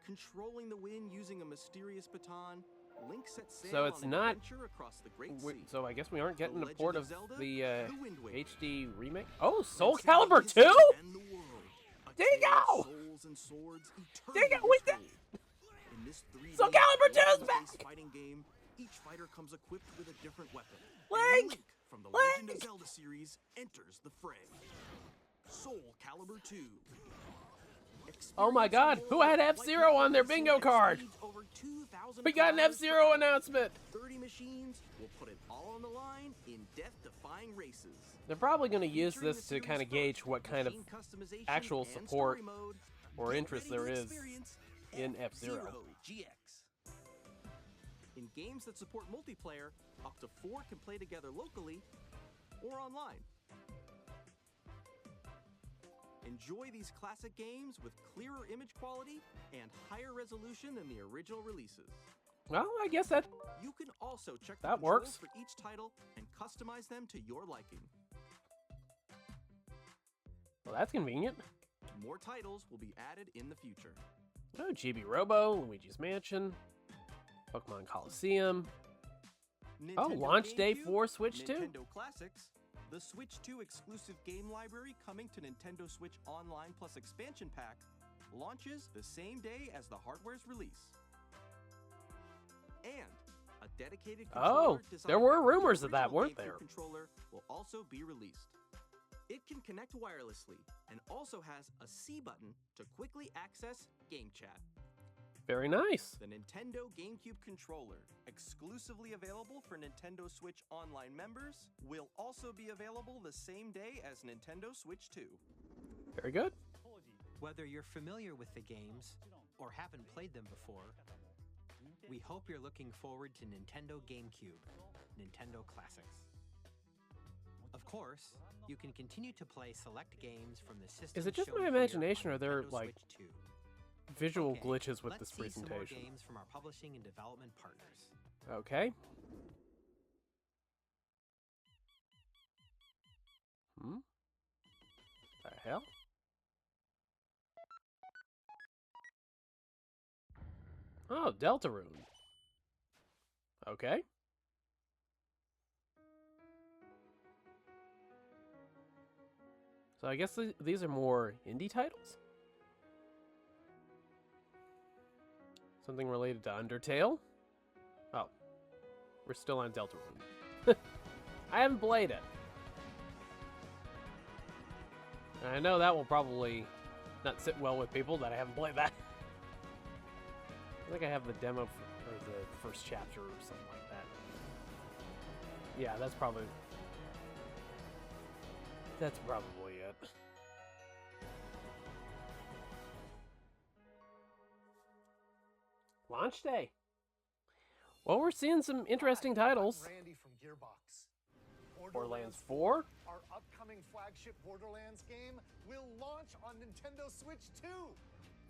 Controlling the wind using a mysterious baton, Link sets sail So it's on an not. adventure across the Great Sea. So I guess we aren't getting The a port Legend of Zelda, the The Wind Waker. HD remake. Oh, Soul Transcending Calibur history 2? and the world. A Dingo! tale of souls and swords eternally Dingo, we did. told. In this 3D Soul Calibur 2 is action-based fighting game, each fighter comes equipped with a different weapon. Link! And Link from the Legend of Zelda series enters the fray. Soul Calibur 2. Oh my God! Who had F-Zero on their bingo card? We got an F-Zero announcement. 30 machines will put it all on the line in death-defying races. They're probably going to use this to kind of gauge what kind of actual support or interest there is in F-Zero. GX. In games that support multiplayer, up to 4 can play together locally or online. Enjoy these classic games with clearer image quality and higher resolution than the original releases. Well, I guess that You can also check the that controls works. for each title and customize them to your liking. Well, that's convenient. More titles will be added in the future. Oh, GB Robo, Luigi's Mansion, Pokemon Coliseum. Oh, Nintendo launch day GameCube, for Switch 2. Nintendo Classics, the Switch 2 exclusive game library coming to Nintendo Switch Online Plus expansion pack launches the same day as the hardware's release. And a dedicated Oh, controller designed there were for the rumors of that, original weren't GameCube there? Controller will also be released. It can connect wirelessly and also has a C button to quickly access Game Chat. Very nice. The Nintendo GameCube controller, exclusively available for Nintendo Switch Online members, will also be available the same day as Nintendo Switch 2. Very good. Whether you're familiar with the games or haven't played them before, we hope you're looking forward to Nintendo GameCube, Nintendo Classics. Of course, you can continue to play select games from the system. Is it just shown my here imagination, on or are there Nintendo like Switch 2. visual Okay, glitches with let's this see some more presentation? games from our publishing and development partners. Okay. The hell? Oh, Deltarune. Okay. So I guess these are more indie titles? Something related to Undertale? Oh. We're still on Deltarune. I haven't played it. And I know that will probably not sit well with people that I haven't played that. I think I have the demo or the first chapter or something like that. Yeah, that's probably it. Launch day. Well, we're seeing some interesting titles. Randy from Gearbox. Borderlands 4? Our upcoming flagship Borderlands game will launch on Nintendo Switch 2.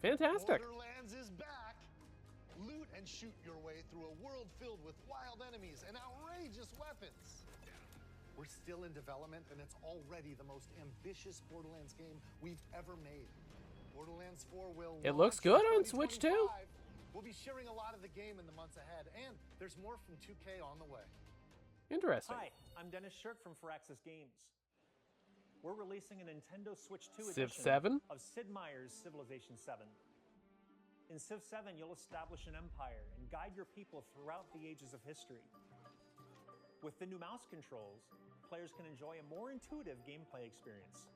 Fantastic. Borderlands is back. Loot and shoot your way through a world filled with wild enemies and outrageous weapons. We're still in development, and it's already the most ambitious Borderlands game we've ever made. Borderlands 4 will It looks launch good in on Switch 2. 2025. We'll be sharing a lot of the game in the months ahead, and there's more from 2K on the way. Interesting. Hi, I'm Dennis Shirk from Firaxis Games. We're releasing a Nintendo Switch 2 Civ edition 7? of Sid Meier's Civilization 7. In Civ 7, you'll establish an empire and guide your people throughout the ages of history. With the new mouse controls, players can enjoy a more intuitive gameplay experience.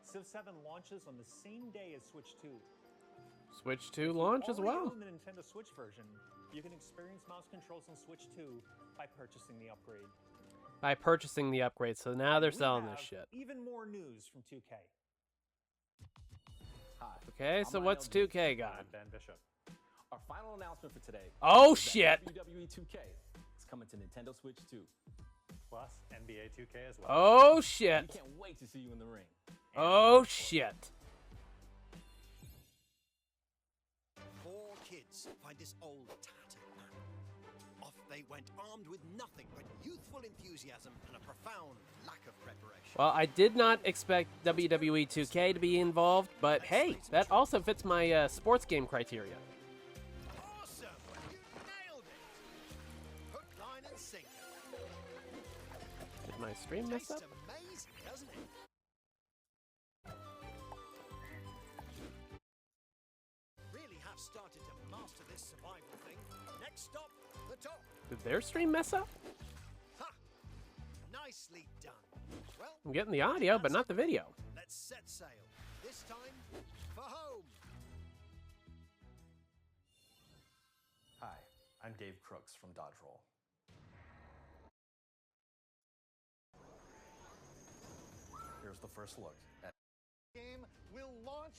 Civ 7 launches on the same day as Switch 2. Switch 2 launch as well. If you own the Nintendo Switch version, you can experience mouse controls on Switch 2 by purchasing the upgrade. by purchasing the upgrade. So now they're selling this shit. Even more news from 2K. Hi. Okay, so what's 2K got? I'm Ben Bishop. Our final announcement for today. Oh, is that shit. WWE 2K is coming to Nintendo Switch 2. Plus NBA 2K as well. Oh, shit. We can't wait to see you in the ring. Oh, shit. 4 kids find this old tattered map. Off they went, armed with nothing but youthful enthusiasm and a profound lack of preparation. Well, I did not expect WWE 2K to be involved, but hey, that also fits my sports game criteria. Awesome! You nailed it! Hook, line, and sinker. Did my stream mess up? Tastes amazing, doesn't it? Really have started to master this survival thing. Next stop, the top. Did their stream mess up? Ha! Nicely done. Well, I'm getting the audio, but not the video. let's set sail. This time for home. Hi, I'm Dave Crooks from Dodge Roll. Here's the first look at Game will launch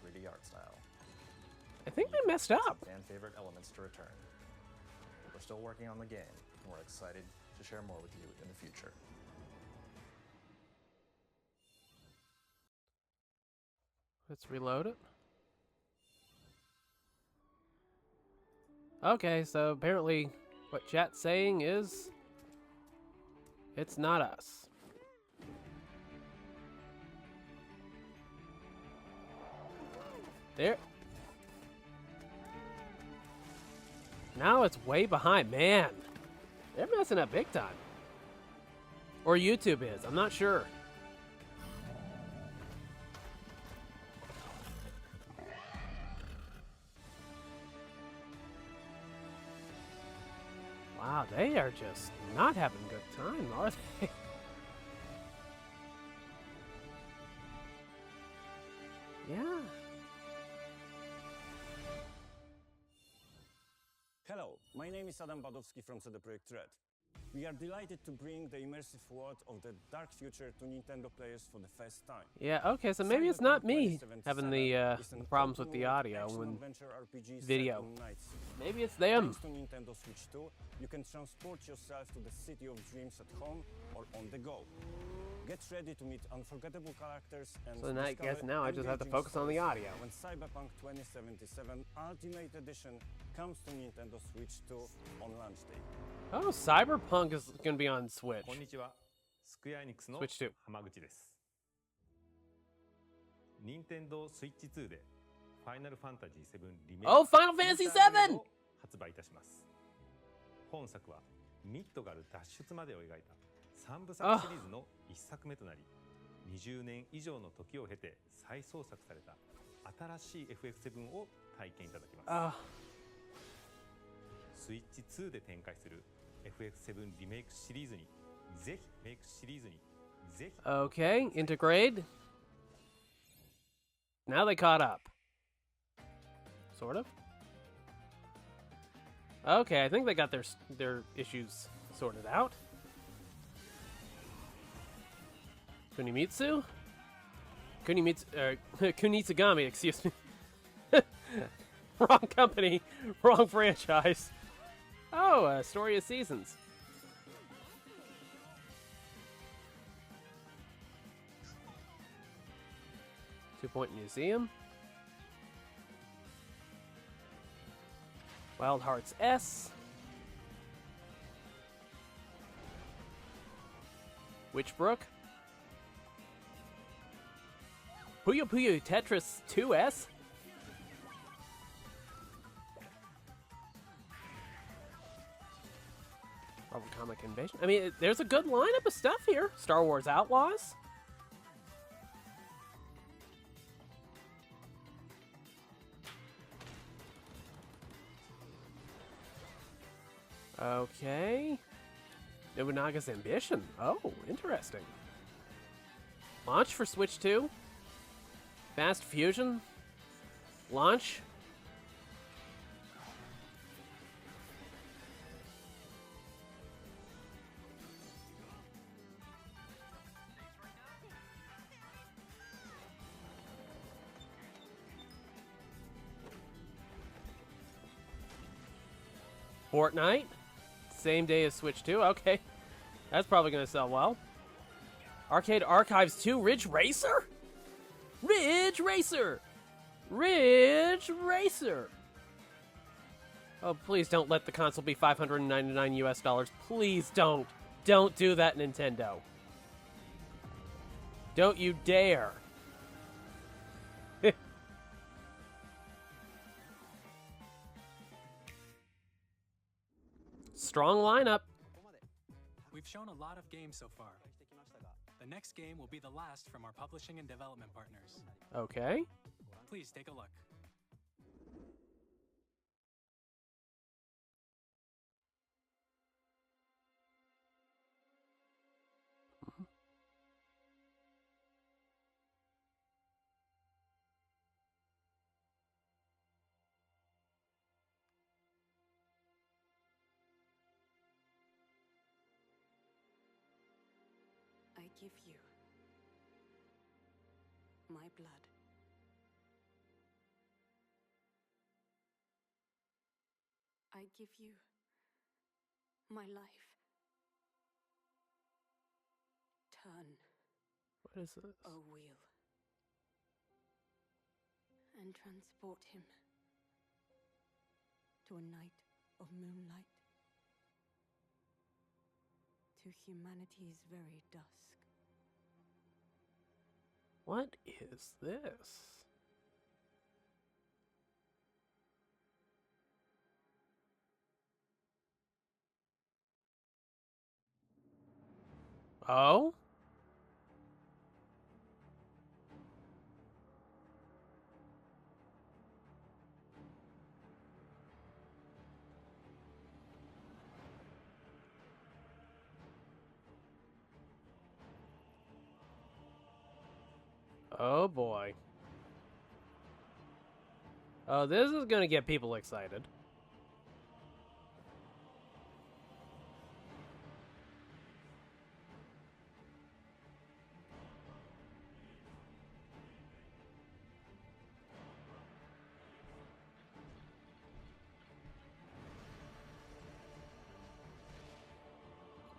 3D art style. I think they messed up. Fan favorite elements to return. We're still working on the game, and we're excited to share more with you in the future. Let's reload it. Okay, so apparently what chat's saying is it's not us. There. Now it's way behind. Man, they're messing up big time. Or YouTube is. I'm not sure. Wow, they are just not having a good time, are they? Yeah. Hello, my name is Adam Badowski from CD Projekt Red. We are delighted to bring the immersive world of the dark future to Nintendo players for the first time. Yeah, okay, so maybe it's not me having the problems with the audio and video. Maybe it's them. Thanks to Nintendo Switch 2, you can transport yourself to the city of dreams at home or on the go. Get ready to meet unforgettable characters and So then I guess now I just have to focus on the audio. when Cyberpunk 2077 Ultimate Edition comes to Nintendo Switch 2 on launch day. Oh, Cyberpunk is going to be on Switch. こんにちは。スクエアエニックスの Switch 2. 浜口です。任天堂スイッチ2でファイナルファンタジー7リメイク Oh, Final Fantasy 7! を発売いたします。本作はミッドガル脱出までを描いた3部作シリーズの1作目となり、20年以上の時を経て再創作された新しい FF7 を体験いただきます。スイッチ2で展開する FF7 リメイクシリーズにぜひメイクシリーズにぜひ Okay, integrate. Now they caught up. Sort of. Okay, I think they got their issues sorted out. Kunimitsu? Kunitsugami, excuse me. Wrong company, wrong franchise. Oh, Story of Seasons. Two-Point Museum. Wild Hearts S. Witchbrook. Puyo Puyo Tetris 2S. Marvel Comic Invasion. I mean, there's a good lineup of stuff here. Star Wars Outlaws. Okay. Nobunaga's Ambition. Oh, interesting. Launch for Switch 2. Fast Fusion. Launch. Fortnite. Same day as Switch 2. Okay. That's probably going to sell well. Arcade Archives 2 Ridge Racer? Ridge Racer! Ridge Racer! Oh, please don't let the console be $599 US. Please don't. Don't do that, Nintendo. Don't you dare. Strong lineup. We've shown a lot of games so far. The next game will be the last from our publishing and development partners. Okay. Please take a look. I give you my blood. I give you my life. Turn, What is this? O wheel, and transport him to a night of moonlight, to humanity's very dusk. What is this? Oh? Oh boy. Oh, this is gonna get people excited.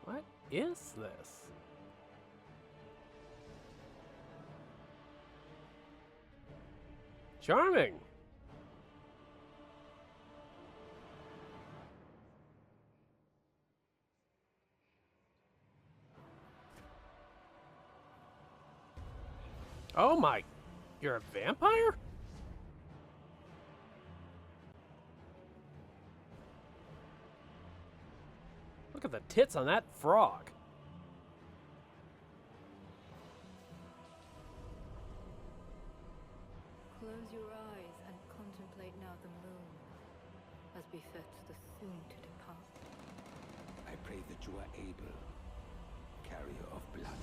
What is this? Charming. Oh my, you're a vampire? Look at the tits on that frog. Close your eyes and contemplate now the moon, as befits the soon to depart. I pray that you are able, carrier of blood.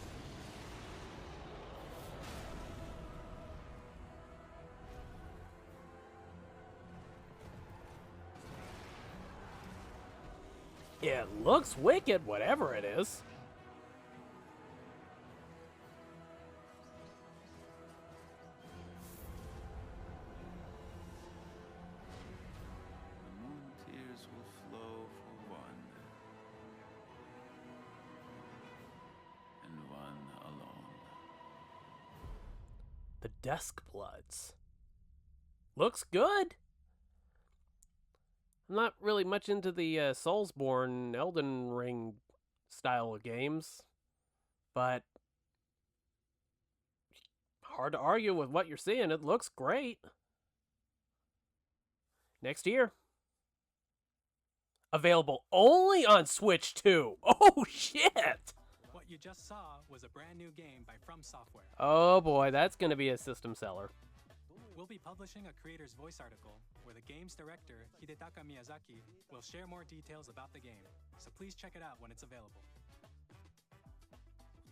It looks wicked, whatever it is. The moon tears will flow for one, and one alone. The Dusk Bloods. Looks good. I'm not really much into the Soulsborne Elden Ring style of games, but hard to argue with what you're seeing. It looks great. Next year. Available only on Switch 2. Oh, shit! What you just saw was a brand new game by From Software. Oh boy, that's going to be a system seller. We'll be publishing a Creator's Voice article where the game's director, Hidetaka Miyazaki, will share more details about the game, so please check it out when it's available.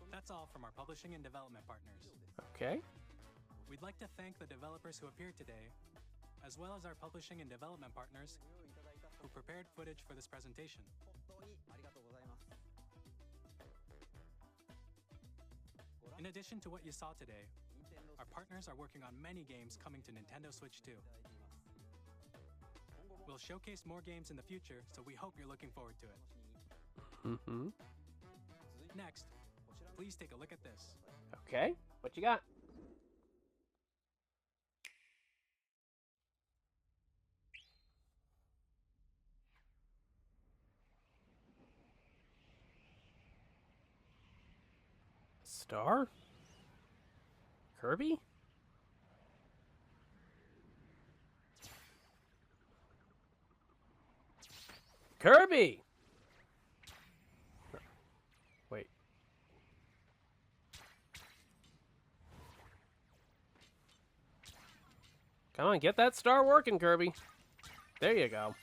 That's all from our publishing and development partners. Okay. We'd like to thank the developers who appeared today, as well as our publishing and development partners who prepared footage for this presentation. In addition to what you saw today, our partners are working on many games coming to Nintendo Switch 2. We'll showcase more games in the future, so we hope you're looking forward to it. Mm-hmm. Next, please take a look at this. Okay, what you got? Star? Kirby? Kirby! Wait. Come on, get that star working, Kirby. There you go.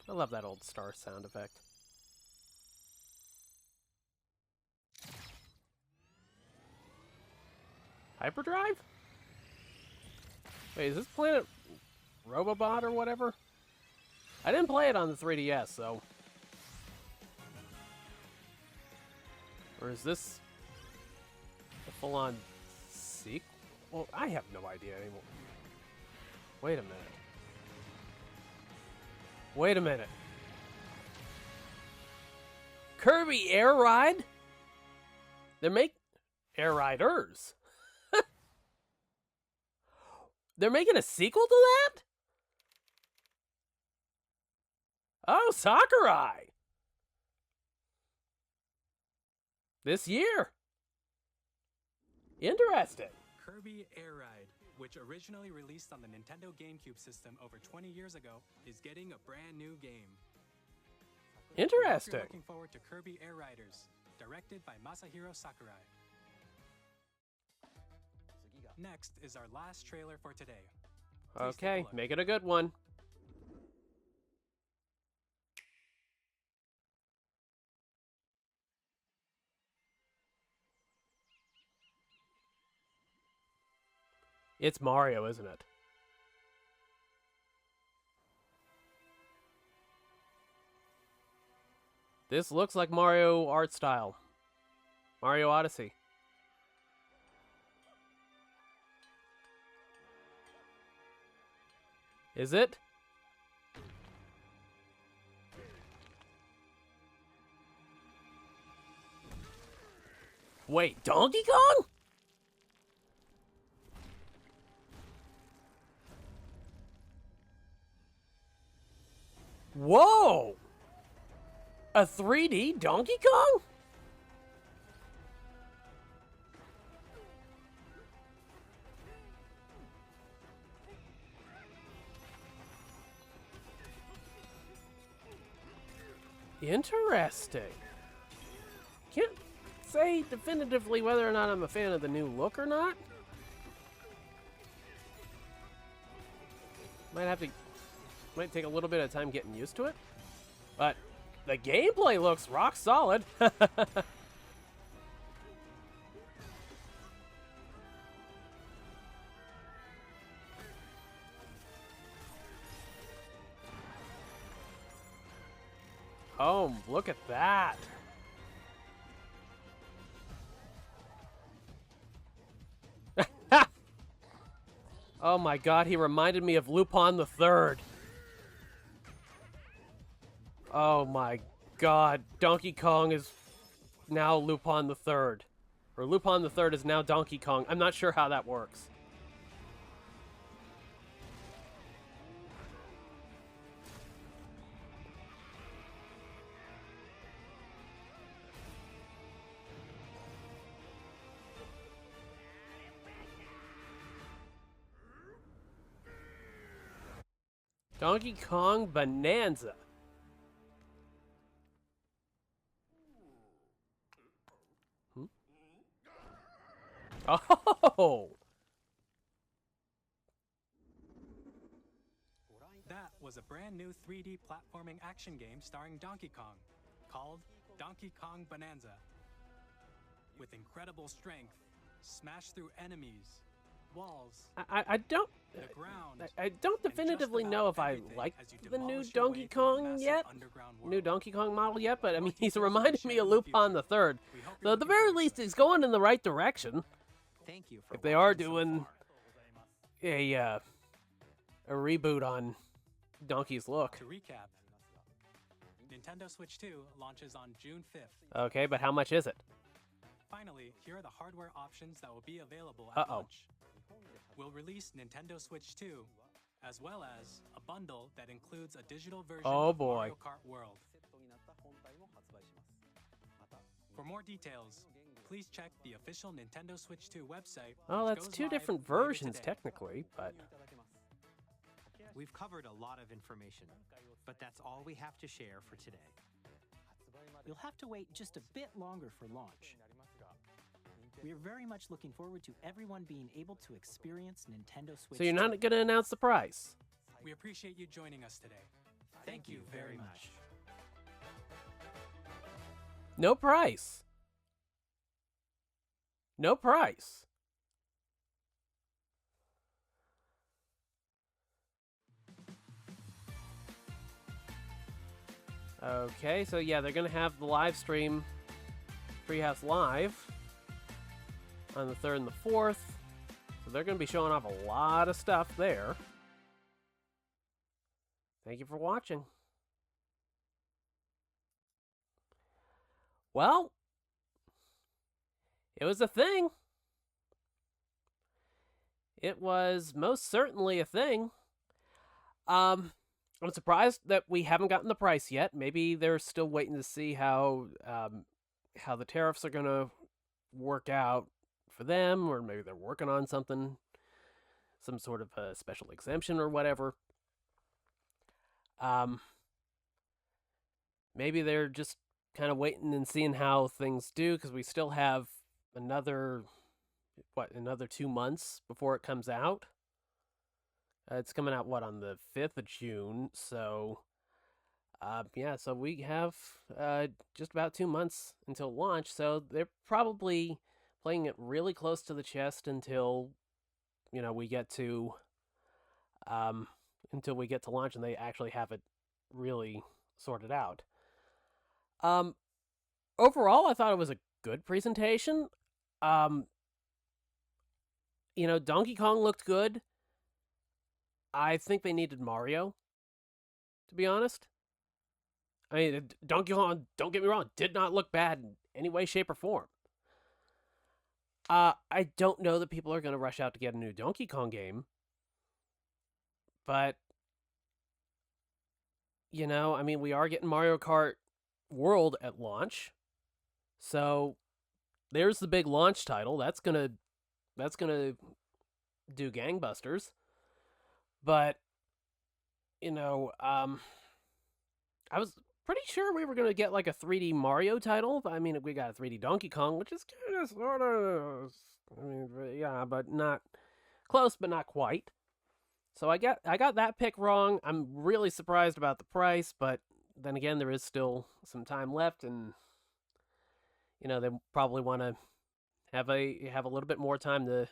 I love that old star sound effect. Hyperdrive? Wait, is this Planet Robobot or whatever? I didn't play it on the 3DS, so... Or is this a full-on sequel? Well, I have no idea anymore. Wait a minute. Wait a minute. Kirby Air Ride? They're Air Riders. They're making a sequel to that? Oh, Sakurai! This year. Interesting. Kirby Air Ride, which originally released on the Nintendo GameCube system over 20 years ago, is getting a brand new game. Interesting. We're looking forward to Kirby Air Riders, directed by Masahiro Sakurai. Next is our last trailer for today. Please take a Okay, look. make it a good one. It's Mario, isn't it? This looks like Mario art style. Mario Odyssey. Is it? Wait, Donkey Kong? Whoa! A 3D Donkey Kong? Interesting. Can't say definitively whether or not I'm a fan of the new look or not. Might take a little bit of time getting used to it. But the gameplay looks rock solid. Oh, look at that. Oh my god, he reminded me of Lupin the Third. Oh my god, Donkey Kong is now Lupin the Third. Or Lupin the Third is now Donkey Kong. I'm not sure how that works. Donkey Kong Bonanza. Oh! That was a brand new 3D platforming action game starring Donkey Kong, called Donkey Kong Bonanza. With incredible strength, smash through enemies, walls, I don't the ground, I don't definitively know if I like the new Donkey Kong yet. New Donkey Kong model yet, but I mean he's reminding me of Lupin the Third. So at the very least he's going in the right direction. Thank you for If they are doing a a reboot on Donkey's look. To recap, Nintendo Switch 2 launches on June 5th. Okay, but how much is it? Finally, here are the hardware options that will be available at Uh-oh. launch. We'll release Nintendo Switch 2, as well as a bundle that includes a digital version Oh, of boy. Mario Kart World. For more details, please check the official Nintendo Switch 2 website. Oh, which that's goes two live different later versions, today. technically, but... We've covered a lot of information, but that's all we have to share for today. You'll have to wait just a bit longer for launch. We are very much looking forward to everyone being able to experience Nintendo Switch So you're 2. not going to announce the price? We appreciate you joining us today. Thank you very much. No price. No price. Okay, so yeah, they're going to have the live stream Treehouse Live on the 3rd and the 4th. So they're going to be showing off a lot of stuff there. Thank you for watching. Well, it was a thing. It was most certainly a thing. I'm surprised that we haven't gotten the price yet. Maybe they're still waiting to see how the tariffs are going to work out for them, or maybe they're working on something, some sort of a special exemption or whatever. Maybe they're just kind of waiting and seeing how things do, because we still have another 2 months before it comes out. It's coming out, on the 5th of June, so, so we have just about 2 months until launch, so they're probably playing it really close to the chest until, we get to launch and they actually have it really sorted out. Overall, I thought it was a good presentation. Donkey Kong looked good. I think they needed Mario, to be honest. I mean, Donkey Kong, don't get me wrong, did not look bad in any way, shape, or form. I don't know that people are going to rush out to get a new Donkey Kong game. But, we are getting Mario Kart World at launch. So, there's the big launch title. That's gonna do gangbusters. But, I was pretty sure we were going to get like a 3D Mario title. I mean, we got a 3D Donkey Kong, which is kind of sort of, but not close, but not quite. So I got that pick wrong. I'm really surprised about the price, but then again, there is still some time left, and they probably want to have a little bit more time to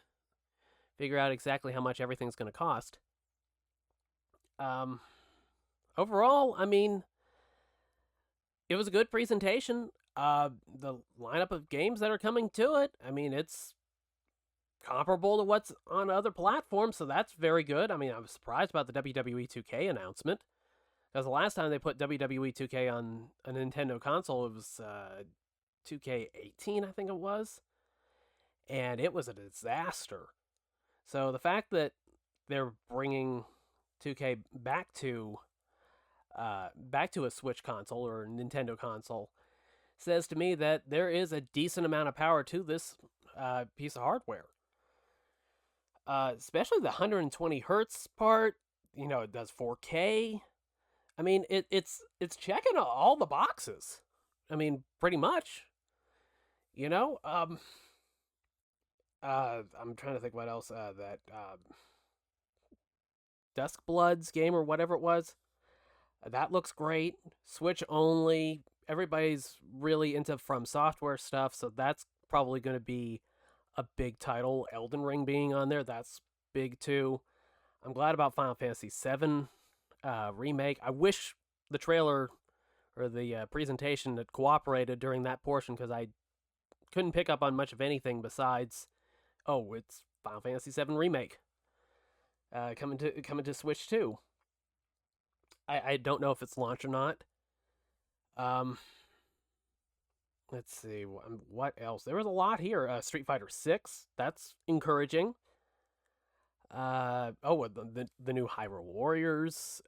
figure out exactly how much everything's going to cost. Overall, it was a good presentation. The lineup of games that are coming to it, it's comparable to what's on other platforms, so that's very good. I was surprised about the WWE 2K announcement, because the last time they put WWE 2K on a Nintendo console, it was 2K18, I think it was, and it was a disaster. So the fact that they're bringing 2K back to a Switch console or a Nintendo console says to me that there is a decent amount of power to this piece of hardware. Especially the 120 hertz part. It does 4K. It's checking all the boxes. Pretty much. I'm trying to think what else that Dusk Bloods game or whatever it was. That looks great. Switch only. Everybody's really into From Software stuff, so that's probably going to be a big title. Elden Ring being on there, that's big too. I'm glad about Final Fantasy VII Remake. I wish the trailer or the presentation had cooperated during that portion, because I couldn't pick up on much of anything besides, it's Final Fantasy VII Remake. coming to Switch 2. I don't know if it's launched or not. Let's see what else. There was a lot here. Street Fighter 6. That's encouraging. The new Hyrule Warriors.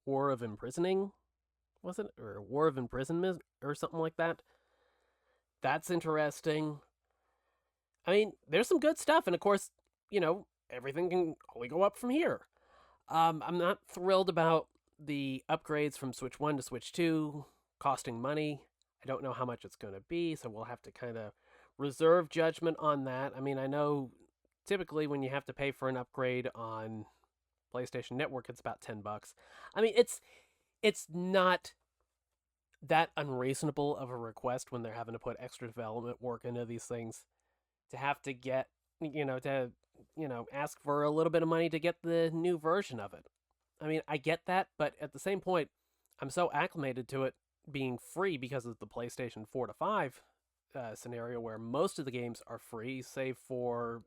War of Imprisoning, was it? Or War of Imprisonment or something like that. That's interesting. I mean, there's some good stuff, and of course, everything can only go up from here. I'm not thrilled about the upgrades from Switch 1 to Switch 2 costing money. I don't know how much it's going to be, so we'll have to kind of reserve judgment on that. I mean, I know typically when you have to pay for an upgrade on PlayStation Network, it's about $10. I mean, it's not that unreasonable of a request when they're having to put extra development work into these things to have to get, ask for a little bit of money to get the new version of it. I mean, I get that, but at the same point, I'm so acclimated to it being free because of the PlayStation 4 to 5 scenario where most of the games are free, save for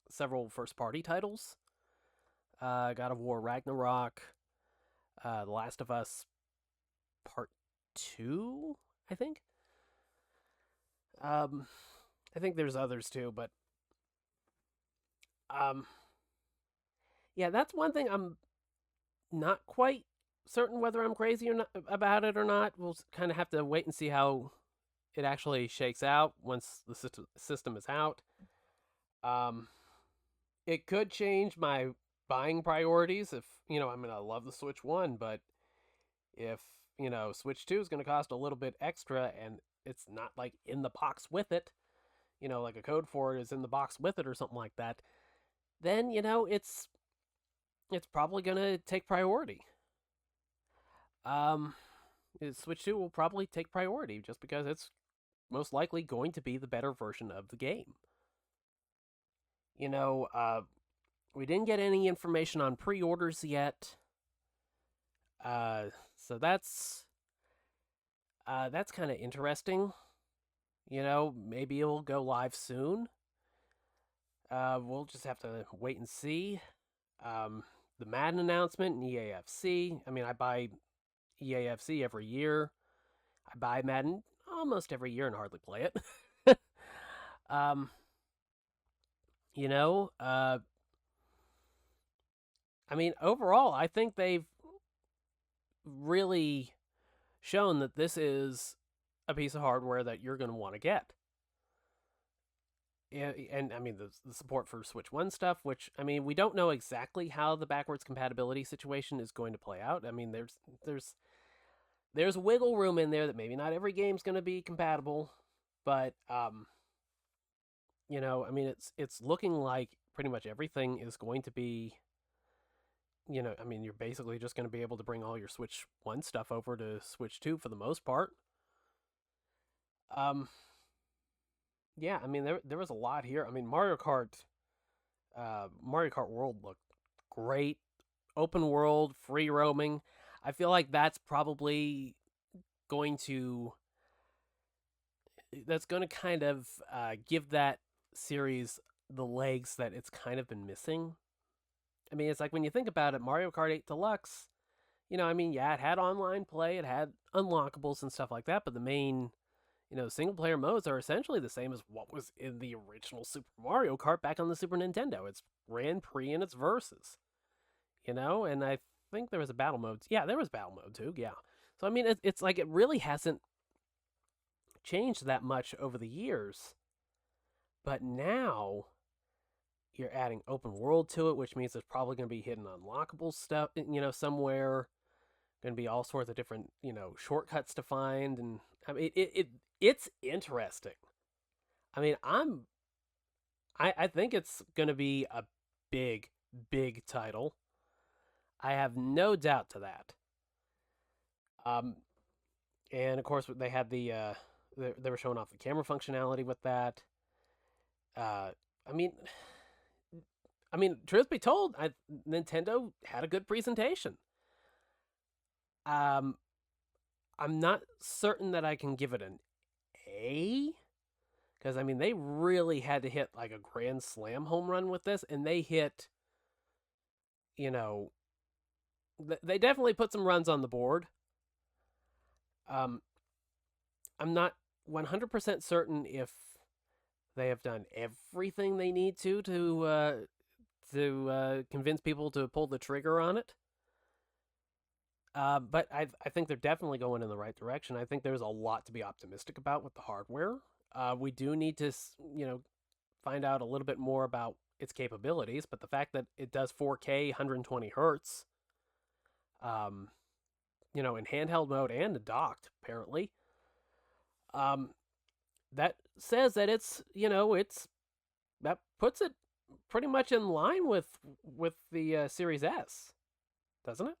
several first-party titles. God of War Ragnarok, The Last of Us Part 2, I think. I think there's others too, but yeah, that's one thing I'm not quite certain whether I'm crazy or not about it or not. We'll kind of have to wait and see how it actually shakes out once the system is out. It could change my buying priorities if, I mean, I love the Switch 1, but if, Switch 2 is going to cost a little bit extra and it's not like in the box with it, like a code for it is in the box with it or something like that, then, it's probably going to take priority. Switch 2 will probably take priority just because it's most likely going to be the better version of the game. We didn't get any information on pre-orders yet. So that's kind of interesting. Maybe it'll go live soon. We'll just have to wait and see. The Madden announcement and EAFC. I mean, I buy EAFC every year. I buy Madden almost every year and hardly play it. I mean, overall, I think they've really shown that this is a piece of hardware that you're going to want to get. And I mean, the support for Switch 1 stuff, which, I mean, we don't know exactly how the backwards compatibility situation is going to play out. I mean, there's wiggle room in there that maybe not every game's going to be compatible, but, I mean, it's looking like pretty much everything is going to be, I mean, you're basically just going to be able to bring all your Switch 1 stuff over to Switch 2 for the most part. Yeah, I mean, there was a lot here. I mean, Mario Kart World looked great. Open world, free roaming. I feel like that's probably going to kind of give that series the legs that it's kind of been missing. I mean, it's like when you think about it, Mario Kart 8 Deluxe, I mean, yeah, it had online play, it had unlockables and stuff like that, but the main, single player modes are essentially the same as what was in the original Super Mario Kart back on the Super Nintendo. It's Grand Prix and it's Versus, and I think there was a battle mode. Yeah, there was battle mode too, yeah. So, I mean, it's like it really hasn't changed that much over the years, but now you're adding open world to it, which means there's probably going to be hidden unlockable stuff, somewhere. Going to be all sorts of different, shortcuts to find, and I mean, it's interesting. I mean, I think it's going to be a big, big title. I have no doubt to that. And of course, they had they were showing off the camera functionality with that. I mean, truth be told, Nintendo had a good presentation. I'm not certain that I can give it an A, Because, I mean, they really had to hit like a grand slam home run with this, and they hit, you know, they definitely put some runs on the board. I'm not 100% certain if they have done everything they need to convince people to pull the trigger on it. But I think they're definitely going in the right direction. I think there's a lot to be optimistic about with the hardware. We do need to, find out a little bit more about its capabilities, but the fact that it does 4K 120 hertz, in handheld mode and docked, apparently, that says that that puts it pretty much in line with the Series S, doesn't it?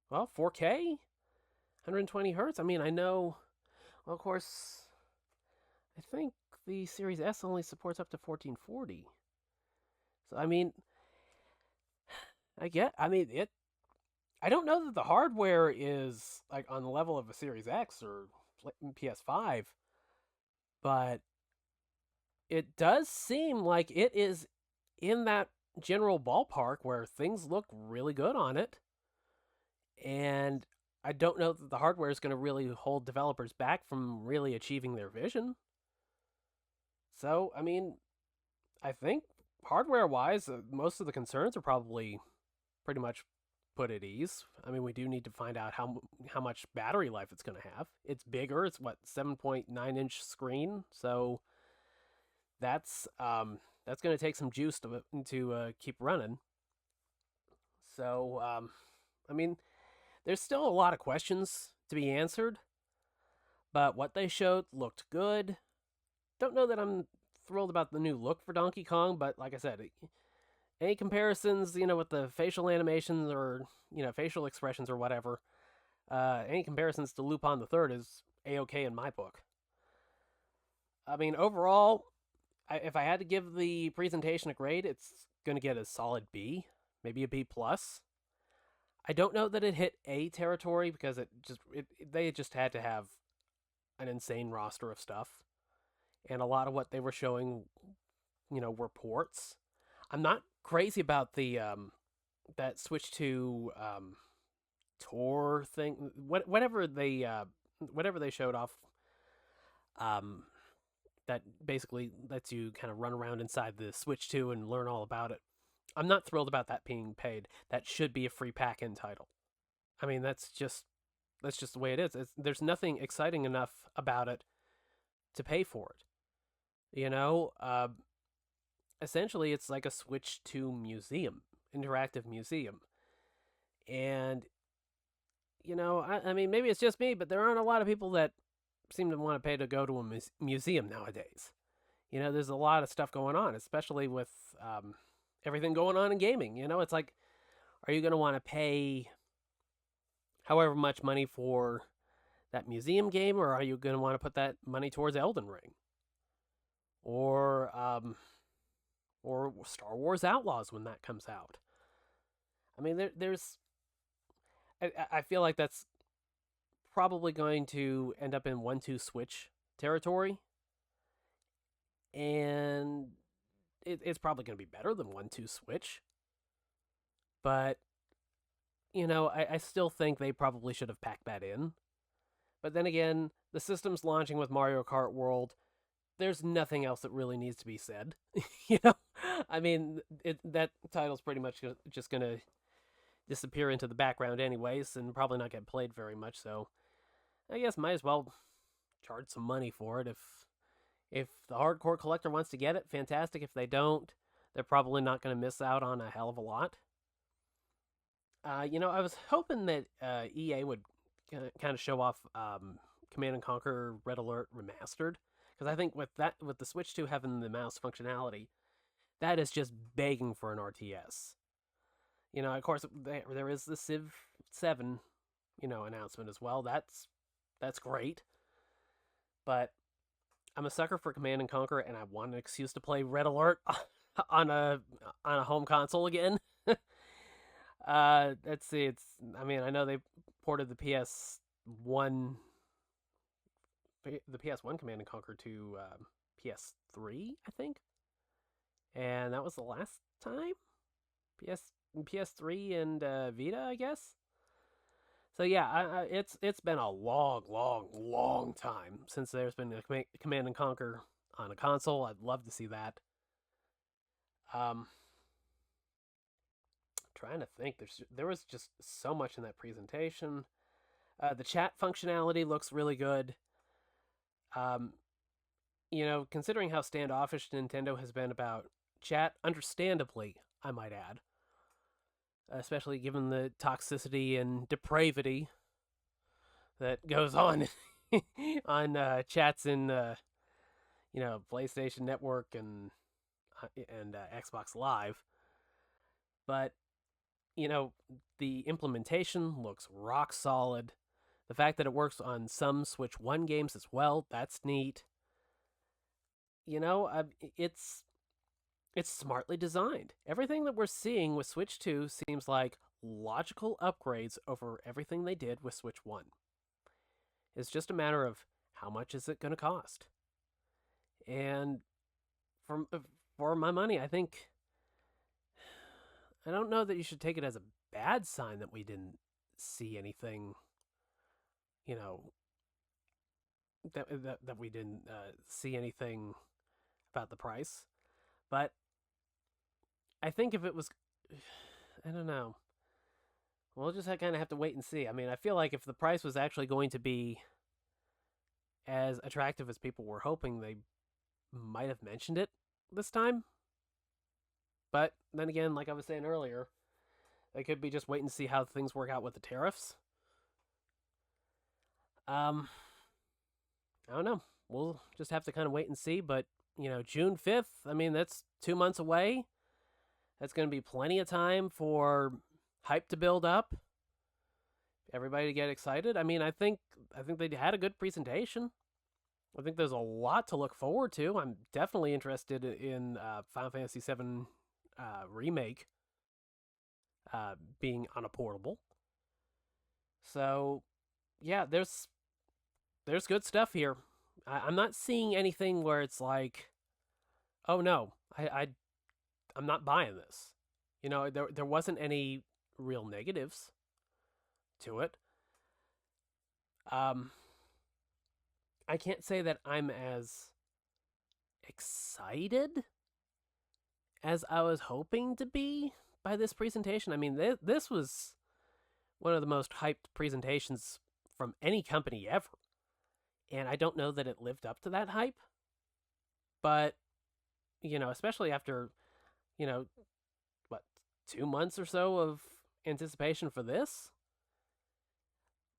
Well, 4K, 120 hertz. I mean, I know, well, of course, I think the Series S only supports up to 1440. So, I mean, I don't know that the hardware is like on the level of a Series X or PS5, but it does seem like it is in that general ballpark where things look really good on it. And I don't know that the hardware is going to really hold developers back from really achieving their vision. So, I mean, I think hardware-wise, most of the concerns are probably pretty much put at ease. I mean, we do need to find out how much battery life it's going to have. It's bigger. It's 7.9-inch screen, so that's going to take some juice to keep running. So, I mean, there's still a lot of questions to be answered, but what they showed looked good. Don't know that I'm thrilled about the new look for Donkey Kong, but like I said, any comparisons, with the facial animations or, facial expressions or whatever, any comparisons to Lupin the Third is A-okay in my book. I mean, overall, if I had to give the presentation a grade, it's going to get a solid B, maybe a B+. I don't know that it hit A territory because they just had to have an insane roster of stuff. And a lot of what they were showing, were ports. I'm not crazy about the that Switch 2 tour thing. Whatever they showed off, that basically lets you kind of run around inside the Switch 2 and learn all about it. I'm not thrilled about that being paid. That should be a free pack-in title. I mean, that's just the way it is. There's nothing exciting enough about it to pay for it. Essentially, it's like a Switch 2 museum, interactive museum. And, I mean, maybe it's just me, but there aren't a lot of people that seem to want to pay to go to a museum nowadays. There's a lot of stuff going on, especially with everything going on in gaming. It's like, are you going to want to pay however much money for that museum game, or are you going to want to put that money towards Elden Ring? Or Star Wars Outlaws when that comes out. I mean, I feel like that's probably going to end up in 1-2 Switch territory. And it's probably going to be better than 1-2 Switch. But, I still think they probably should have packed that in. But then again, the system's launching with Mario Kart World. There's nothing else that really needs to be said. I mean, that title's pretty much just going to disappear into the background anyways and probably not get played very much, so I guess might as well charge some money for it. If the hardcore collector wants to get it, fantastic. If they don't, they're probably not going to miss out on a hell of a lot. I was hoping that EA would kind of show off Command & Conquer Red Alert Remastered, because I think with the Switch 2 having the mouse functionality, that is just begging for an RTS. Of course, there is the Civ 7, announcement as well. That's great. But I'm a sucker for Command & Conquer, and I want an excuse to play Red Alert on a home console again. Let's see. I know they ported the PS1 the PS1 Command and Conquer to PS3, I think, and that was the last time. PS3 and Vita, I guess. So yeah, it's been a long time since there's been a Command and Conquer on a console. I'd love to see that. Trying to think. There was just so much in that presentation. The chat functionality looks really good. Considering how standoffish Nintendo has been about chat, understandably, I might add, especially given the toxicity and depravity that goes on on chats in PlayStation Network and Xbox Live. But the implementation looks rock solid. The fact that it works on some Switch 1 games as well, that's neat. It's smartly designed. Everything that we're seeing with Switch 2 seems like logical upgrades over everything they did with Switch 1. It's just a matter of how much is it going to cost. And for my money, I don't know that you should take it as a bad sign that we didn't see anything, that we didn't see anything about the price. But I think if it was, I don't know. We'll just kind of have to wait and see. I mean, I feel like if the price was actually going to be as attractive as people were hoping, they might have mentioned it this time. But then again, like I was saying earlier, they could be just waiting to see how things work out with the tariffs. I don't know. We'll just have to kind of wait and see. But, June 5th, I mean, that's 2 months away. That's going to be plenty of time for hype to build up. Everybody to get excited. I mean, I think they had a good presentation. I think there's a lot to look forward to. I'm definitely interested in Final Fantasy VII Remake being on a portable. So, yeah, there's good stuff here. I'm not seeing anything where it's like, oh no, I'm not buying this. There wasn't any real negatives to it. I can't say that I'm as excited as I was hoping to be by this presentation. I mean, this was one of the most hyped presentations from any company ever. And I don't know that it lived up to that hype. But, especially after, 2 months or so of anticipation for this.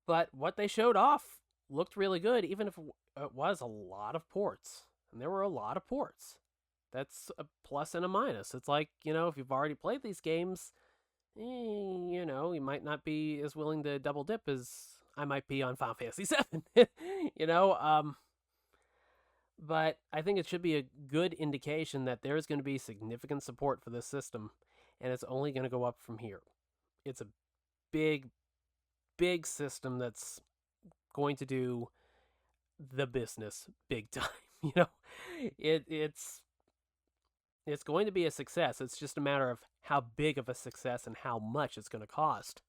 But what they showed off looked really good, even if it was a lot of ports. And there were a lot of ports. That's a plus and a minus. It's like, if you've already played these games, you might not be as willing to double dip as I might be on Final Fantasy VII. But I think it should be a good indication that there is going to be significant support for this system, and it's only going to go up from here. It's a big system that's going to do the business big time. It's going to be a success. It's just a matter of how big of a success and how much it's going to cost.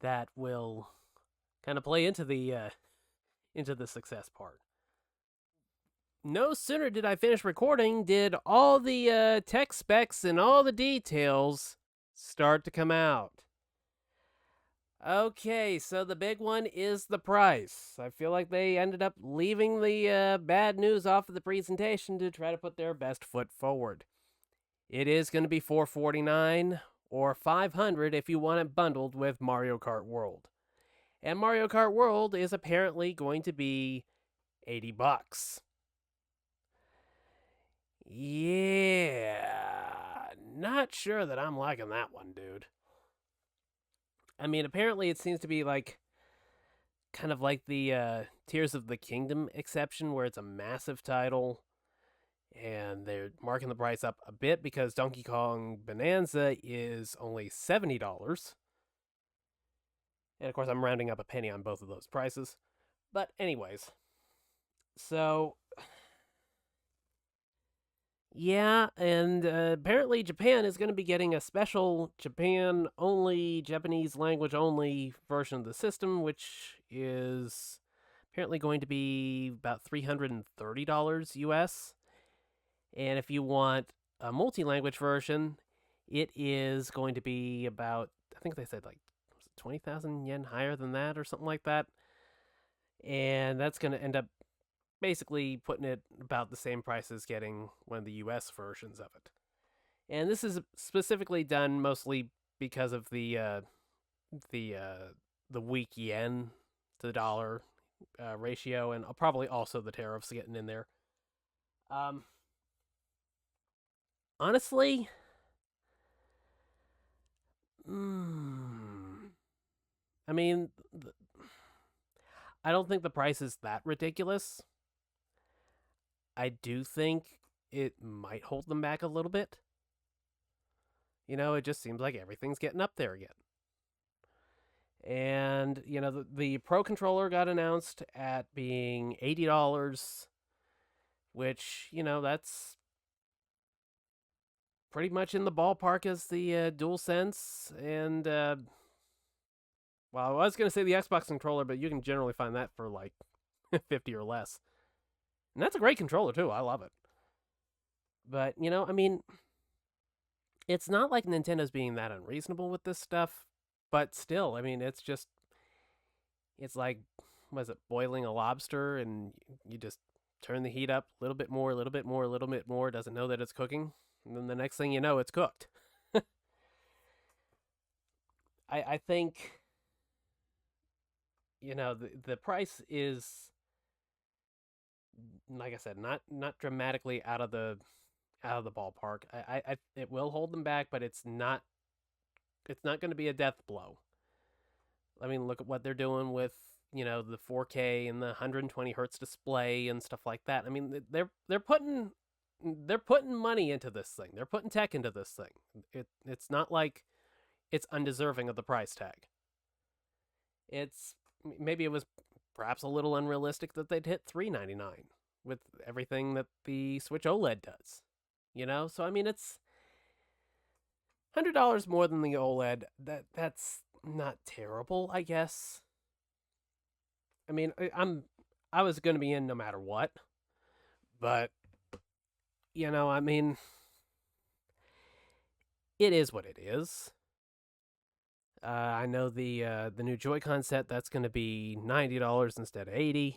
That will kind of play into the success part. No sooner did I finish recording, did all the tech specs and all the details start to come out. Okay, so the big one is the price. I feel like they ended up leaving the bad news off of the presentation to try to put their best foot forward. It is going to be $449 or $500 if you want it bundled with Mario Kart World. And Mario Kart World is apparently going to be $80. Yeah, not sure that I'm liking that one, dude. I mean, apparently it seems to be like kind of like the Tears of the Kingdom exception, where it's a massive title, and they're marking the price up a bit because Donkey Kong Bonanza is only $70. And of course, I'm rounding up a penny on both of those prices. But anyways, So, yeah, and apparently Japan is going to be getting a special Japanese language only version of the system, which is apparently going to be about $330 US. And if you want a multi language version, it is going to be about, I think they said like 20,000 yen higher than that or something like that. And that's going to end up basically putting it about the same price as getting one of the US versions of it. And this is specifically done mostly because of the weak yen to the dollar ratio, and probably also the tariffs getting in there. Honestly, I mean, I don't think the price is that ridiculous. I do think it might hold them back a little bit. You know, it just seems like everything's getting up there again. And, you know, the Pro controller got announced at being $80, which, you know, that's pretty much in the ballpark as the DualSense. And, well, I was going to say the Xbox controller, but you can generally find that for like 50 or less. And that's a great controller, too. I love it. But, you know, I mean, it's not like Nintendo's being that unreasonable with this stuff, but still, I mean, it's like, was it boiling a lobster, and you just turn the heat up a little bit more, a little bit more, a little bit more, doesn't know that it's cooking, and then the next thing you know, it's cooked. I think, you know, the price is, like I said, not dramatically out of the ballpark. It will hold them back, but it's not going to be a death blow. I mean, look at what they're doing with, you know, the 4K and the 120 hertz display and stuff like that. I mean, they're putting money into this thing. They're putting tech into this thing. It's not like it's undeserving of the price tag. It's maybe it was perhaps a little unrealistic that they'd hit $399 with everything that the Switch OLED does. You know, so I mean, it's $100 more than the OLED. That's not terrible, I guess. I mean, I was going to be in no matter what, but you know, I mean, it is what it is. I know the new Joy-Con set, that's going to be $90 instead of $80.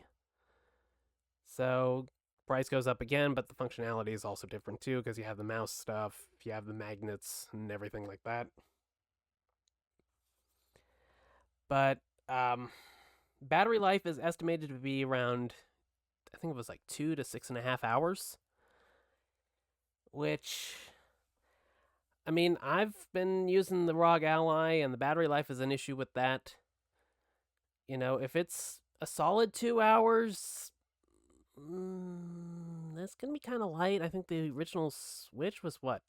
So price goes up again, but the functionality is also different too, because you have the mouse stuff, you have the magnets and everything like that. But battery life is estimated to be around, I think it was like 2 to 6.5 hours. Which, I mean, I've been using the ROG Ally, and the battery life is an issue with that. You know, if it's a solid 2 hours, that's going to be kind of light. I think the original Switch was what?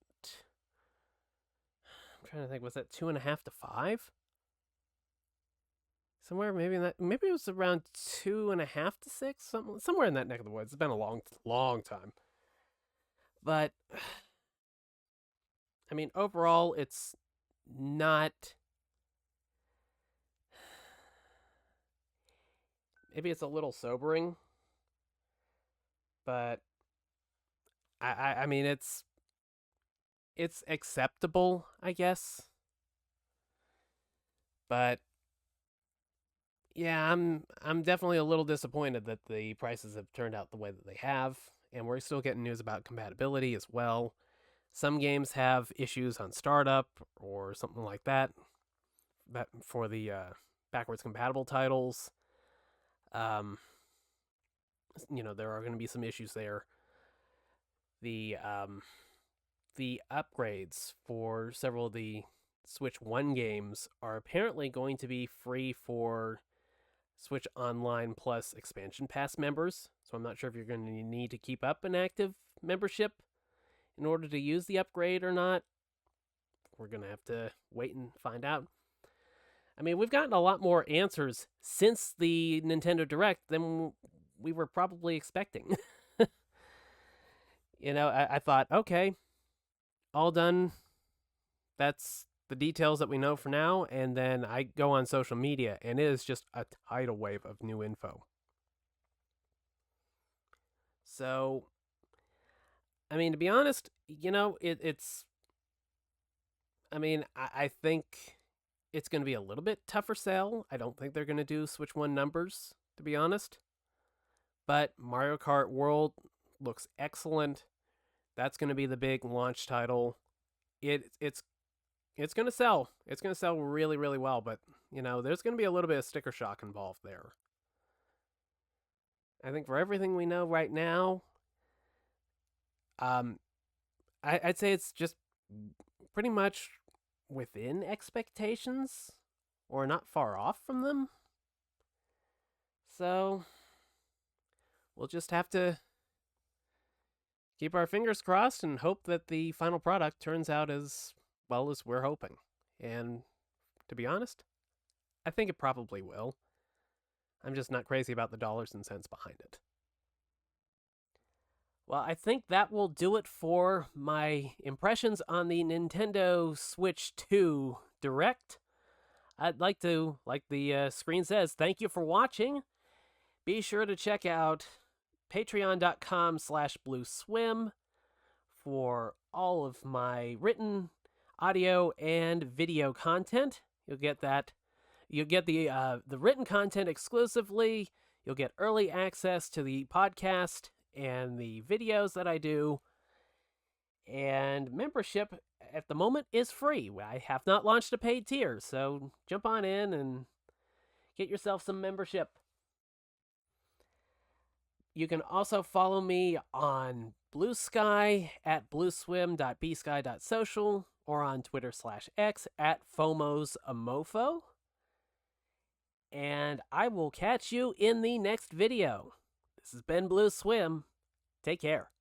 I'm trying to think, was that 2.5 to 5? Somewhere maybe in that, maybe it was around 2.5 to 6, somewhere in that neck of the woods. It's been a long time. But I mean, overall, it's not. Maybe it's a little sobering, but I mean, it's acceptable, I guess. But yeah, I'm definitely a little disappointed that the prices have turned out the way that they have, and we're still getting news about compatibility as well. Some games have issues on startup or something like that. That for the backwards compatible titles, you know, there are going to be some issues there. The upgrades for several of the Switch One games are apparently going to be free for Switch Online Plus Expansion Pass members. So I'm not sure if you're going to need to keep up an active membership in order to use the upgrade or not. We're going to have to wait and find out. I mean, we've gotten a lot more answers since the Nintendo Direct than we were probably expecting. I thought, okay, all done. That's the details that we know for now. And then I go on social media, and it is just a tidal wave of new info. So, I mean, to be honest, it's. I mean, I think it's going to be a little bit tougher sell. I don't think they're going to do Switch 1 numbers, to be honest. But Mario Kart World looks excellent. That's going to be the big launch title. It's going to sell. It's going to sell really, really well. But, there's going to be a little bit of sticker shock involved there. I think for everything we know right now, I'd say it's just pretty much within expectations or not far off from them. So we'll just have to keep our fingers crossed and hope that the final product turns out as well as we're hoping. And to be honest, I think it probably will. I'm just not crazy about the dollars and cents behind it. Well, I think that will do it for my impressions on the Nintendo Switch 2 Direct. I'd like to, like the screen says, thank you for watching. Be sure to check out patreon.com/BlueSwim for all of my written, audio, and video content. You'll get that. You'll get the written content exclusively. You'll get early access to the podcast and the videos that I do. And membership at the moment is free. I have not launched a paid tier, so jump on in and get yourself some membership. You can also follow me on Blue Sky at blueswim.bsky.social or on Twitter/X at FomosAmofo. And I will catch you in the next video. This has been BlueSwim. Take care.